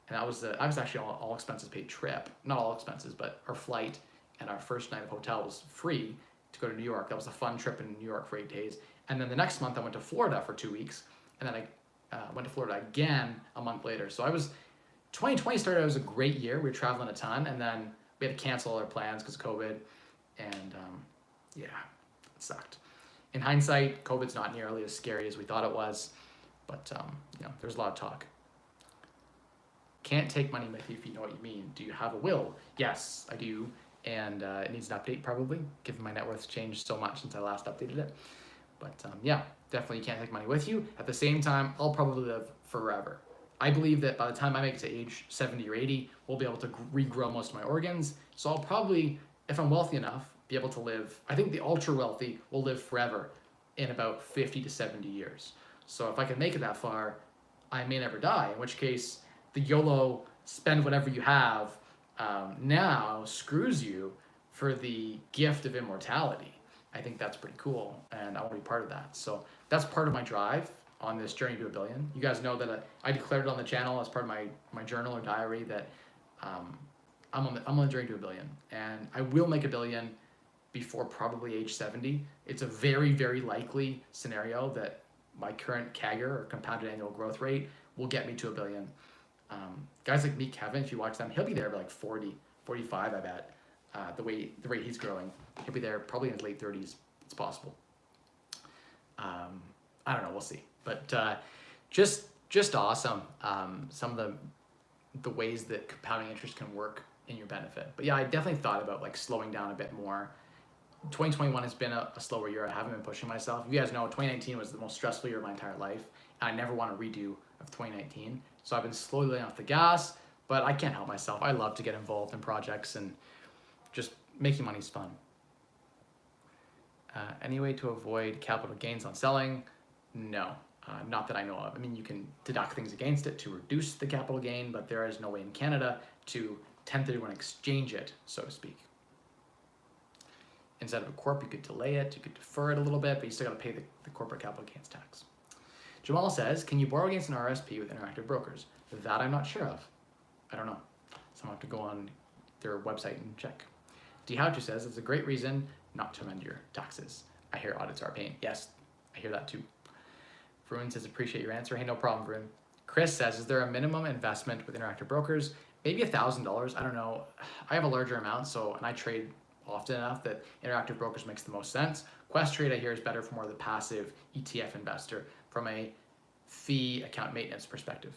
And I was actually all expenses paid trip. Not all expenses, but our flight and our first night of hotel was free to go to New York. That was a fun trip in New York for 8 days. And then the next month I went to Florida for 2 weeks. And then I went to Florida again a month later. So 2020 started out as a great year. We were traveling a ton, and then we had to cancel all our plans because of COVID. And yeah, it sucked. In hindsight, COVID's not nearly as scary as we thought it was. But there's a lot of talk. Can't take money with you if you know what you mean. Do you have a will? Yes, I do. And it needs an update probably, given my net worth's changed so much since I last updated it. But yeah, definitely you can't take money with you. At the same time, I'll probably live forever. I believe that by the time I make it to age 70 or 80, we'll be able to regrow most of my organs. So I'll probably, if I'm wealthy enough, be able to live, I think the ultra wealthy will live forever in about 50 to 70 years. So if I can make it that far, I may never die, in which case the YOLO spend whatever you have now screws you for the gift of immortality. I think that's pretty cool, and I want to be part of that. So that's part of my drive on this journey to $1 billion. You guys know that I declared it on the channel as part of my journal or diary that I'm on the journey to $1 billion, and I will make $1 billion before probably age 70. It's a very, very likely scenario that my current CAGR or compounded annual growth rate will get me to $1 billion. Guys like me, Kevin, if you watch them, he'll be there by like 40, 45, I bet. The rate he's growing, he'll be there probably in his late 30s. It's possible. I don't know, we'll see. But just awesome. Some of the ways that compounding interest can work in your benefit. But yeah, I definitely thought about like slowing down a bit more. 2021 has been a slower year. I haven't been pushing myself. You guys know 2019 was the most stressful year of my entire life. And I never want to redo of 2019. So I've been slowly laying off the gas, but I can't help myself. I love to get involved in projects, and just making money is fun. Any way to avoid capital gains on selling? No, not that I know of. I mean, you can deduct things against it to reduce the capital gain, but there is no way in Canada to 1031 exchange it, so to speak. Instead of a corp, you could delay it, you could defer it a little bit, but you still got to pay the corporate capital gains tax. Jamal says, can you borrow against an RSP with Interactive Brokers? That I'm not sure of. I don't know. So I'm going to have to go on their website and check. Dihautu says, it's a great reason not to amend your taxes. I hear audits are a pain. Yes, I hear that too. Varun says, appreciate your answer. Hey, no problem, Varun. Chris says, is there a minimum investment with Interactive Brokers? Maybe $1,000. I don't know. I have a larger amount, and I trade often enough that Interactive Brokers makes the most sense. Questrade, I hear, is better for more of the passive ETF investor from a fee account maintenance perspective.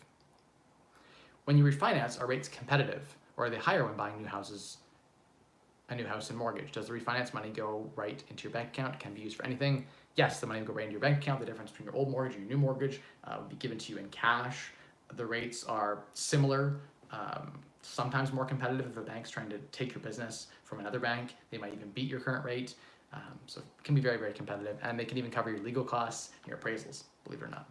When you refinance, are rates competitive, or are they higher when buying a new house and mortgage? Does the refinance money go right into your bank account? It can be used for anything. Yes, the money will go right into your bank account. The difference between your old mortgage and your new mortgage will be given to you in cash. The rates are similar, sometimes more competitive if a bank's trying to take your business from another bank. They might even beat your current rate. So it can be very, very competitive, and they can even cover your legal costs and your appraisals, believe it or not.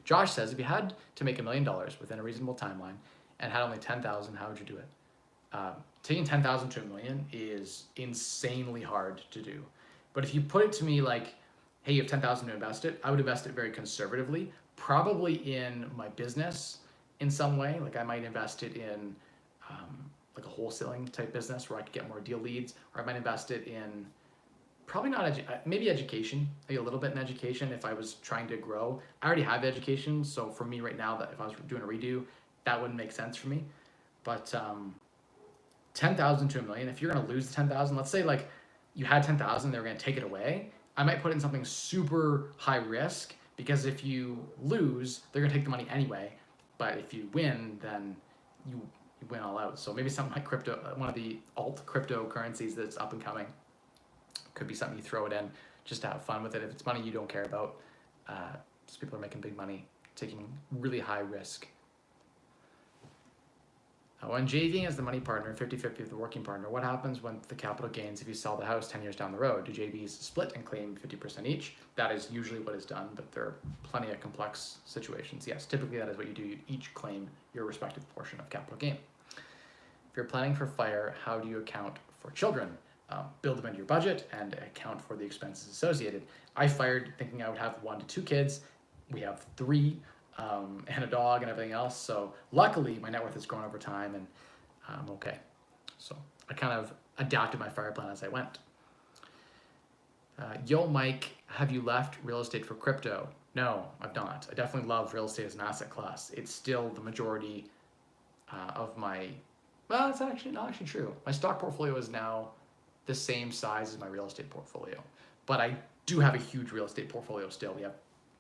Josh says, if you had to make $1 million within a reasonable timeline and had only 10,000, how would you do it? Taking 10,000 to $1 million is insanely hard to do. But if you put it to me like hey, you have 10,000 to invest it, I would invest it very conservatively, probably in my business in some way. Like I might invest it in like a wholesaling type business where I could get more deal leads, or I might invest it in probably not maybe education, maybe a little bit in education if I was trying to grow. I already have education, so for me right now, that if I was doing a redo, that wouldn't make sense for me. But 10,000 to a million, if you're gonna lose the 10,000, let's say like you had 10,000, they were gonna take it away, I might put in something super high risk, because if you lose, they're gonna take the money anyway. But if you win, then you win all out. So maybe something like crypto, one of the alt cryptocurrencies that's up and coming, could be something you throw it in just to have fun with it. If it's money you don't care about, just people are making big money, taking really high risk. When JVing as the money partner, 50-50 with the working partner, what happens when the capital gains if you sell the house 10 years down the road? Do JVs split and claim 50% each? That is usually what is done, but there are plenty of complex situations. Yes, typically that is what you do. You each claim your respective portion of capital gain. If you're planning for fire, how do you account for children? Build them into your budget and account for the expenses associated. I fired thinking I would have 1 to 2 kids. We have 3. And a dog and everything else. So luckily my net worth has grown over time, and I'm okay. So I kind of adapted my fire plan as I went. Yo, Mike, have you left real estate for crypto? No, I've not. I definitely love real estate as an asset class. It's still the majority of my, well, it's actually not actually true. My stock portfolio is now the same size as my real estate portfolio, but I do have a huge real estate portfolio still. We have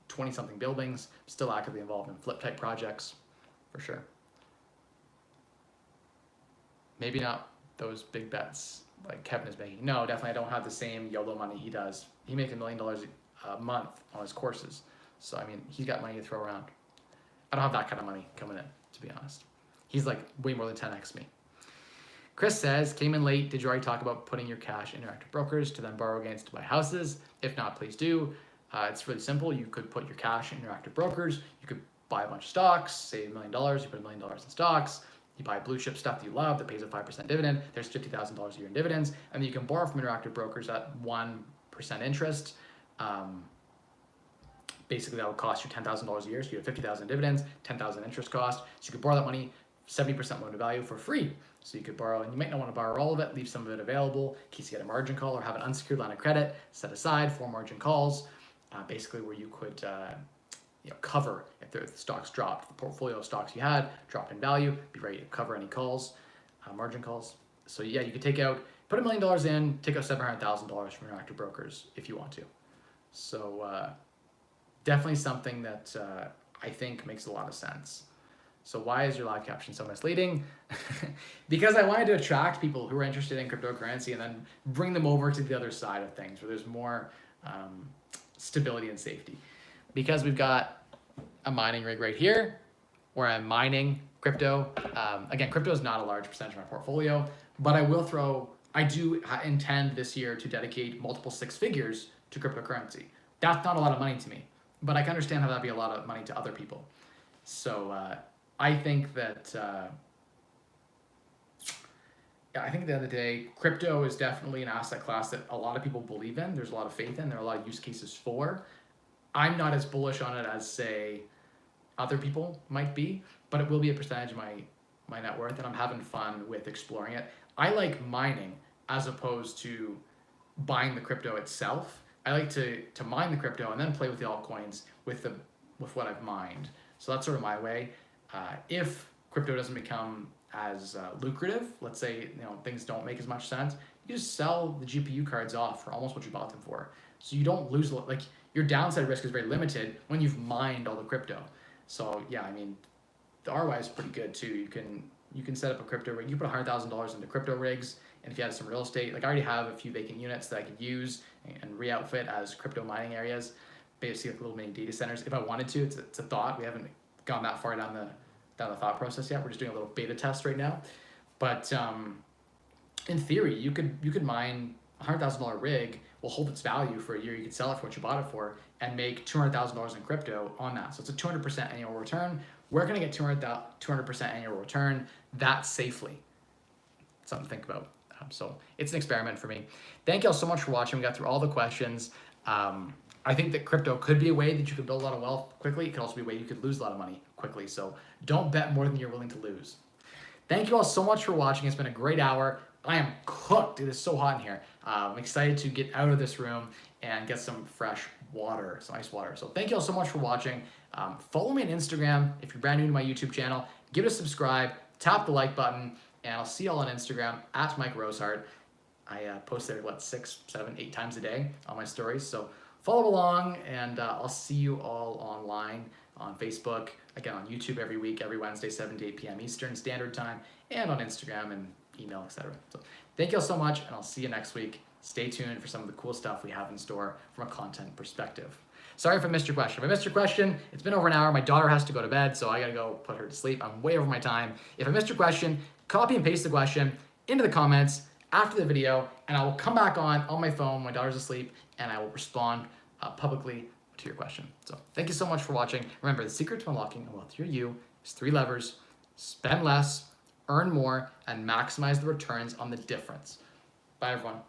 20 something buildings, still actively involved in flip type projects, for sure. Maybe not those big bets like Kevin is making. No, definitely I don't have the same YOLO money he does. He makes $1 million a month on his courses. So, I mean, he's got money to throw around. I don't have that kind of money coming in, to be honest. He's like way more than 10x me. Chris says, came in late. Did you already talk about putting your cash in Interactive Brokers to then borrow against to buy houses? If not, please do. It's really simple. You could put your cash in Interactive Brokers. You could buy a bunch of stocks, say $1 million. You put $1 million in stocks. You buy blue chip stuff that you love that pays a 5% dividend. There's $50,000 a year in dividends. And then you can borrow from Interactive Brokers at 1% interest. Basically, that would cost you $10,000 a year. So you have $50,000 dividends, $10,000 interest cost. So you could borrow that money, 70% loan to value for free. So you could borrow, and you might not want to borrow all of it, leave some of it available in case you get a margin call, or have an unsecured line of credit set aside for margin calls. Basically where you could cover if the stocks dropped, the portfolio of stocks you had dropped in value, be ready to cover any calls, margin calls. So yeah, you could take out, put $1 million in, take out $700,000 from Interactive Brokers if you want to. So definitely something that I think makes a lot of sense. So why is your live caption so misleading? Because I wanted to attract people who are interested in cryptocurrency and then bring them over to the other side of things where there's more stability and safety. Because we've got a mining rig right here where I'm mining crypto. Again, crypto is not a large percentage of my portfolio, but I do intend this year to dedicate multiple 6 figures to cryptocurrency. That's not a lot of money to me, but I can understand how that'd be a lot of money to other people. So I think that I think at the end of the day, crypto is definitely an asset class that a lot of people believe in. There's a lot of faith in. There are a lot of use cases for. I'm not as bullish on it as, say, other people might be, but it will be a percentage of my net worth, and I'm having fun with exploring it. I like mining as opposed to buying the crypto itself. I like to mine the crypto and then play with the altcoins with what I've mined. So that's sort of my way. If crypto doesn't become as lucrative, let's say things don't make as much sense, you just sell the GPU cards off for almost what you bought them for. So you don't lose, like, your downside risk is very limited when you've mined all the crypto. So yeah, I mean, the ROI is pretty good too. You can set up a crypto rig. You put $100,000 into crypto rigs, and if you had some real estate, like I already have a few vacant units that I could use and re-outfit as crypto mining areas, basically like little mini data centers. If I wanted to, it's a thought. We haven't gone that far down the thought process yet. We're just doing a little beta test right now. But in theory, you could mine $100,000 rig, will hold its value for a year. You could sell it for what you bought it for and make $200,000 in crypto on that. So it's a 200% annual return. Where can I get 200% annual return that safely? Something to think about. So it's an experiment for me. Thank you all so much for watching. We got through all the questions. I I think that crypto could be a way that you could build a lot of wealth quickly. It could also be a way you could lose a lot of money quickly. So don't bet more than you're willing to lose. Thank you all so much for watching. It's been a great hour. I am cooked. It is so hot in here. I'm excited to get out of this room and get some fresh water, some ice water. So thank you all so much for watching. Follow me on Instagram if you're brand new to my YouTube channel. Give it a subscribe, tap the like button, and I'll see you all on Instagram at Mike Rosehart. I post there, 6, 7, 8 times a day on my stories. So follow along, and I'll see you all online on Facebook, again on YouTube every week, every Wednesday, 7 to 8 p.m. Eastern Standard Time, and on Instagram and email, etc. So thank you all so much, and I'll see you next week. Stay tuned for some of the cool stuff we have in store from a content perspective. Sorry if I missed your question. If I missed your question, it's been over an hour. My daughter has to go to bed, so I gotta go put her to sleep. I'm way over my time. If I missed your question, copy and paste the question into the comments after the video, and I will come back on my phone. My daughter's asleep, and I will respond publicly to your question. So thank you so much for watching. Remember, the secret to unlocking a wealthier you is 3 levers: spend less, earn more, and maximize the returns on the difference. Bye, everyone.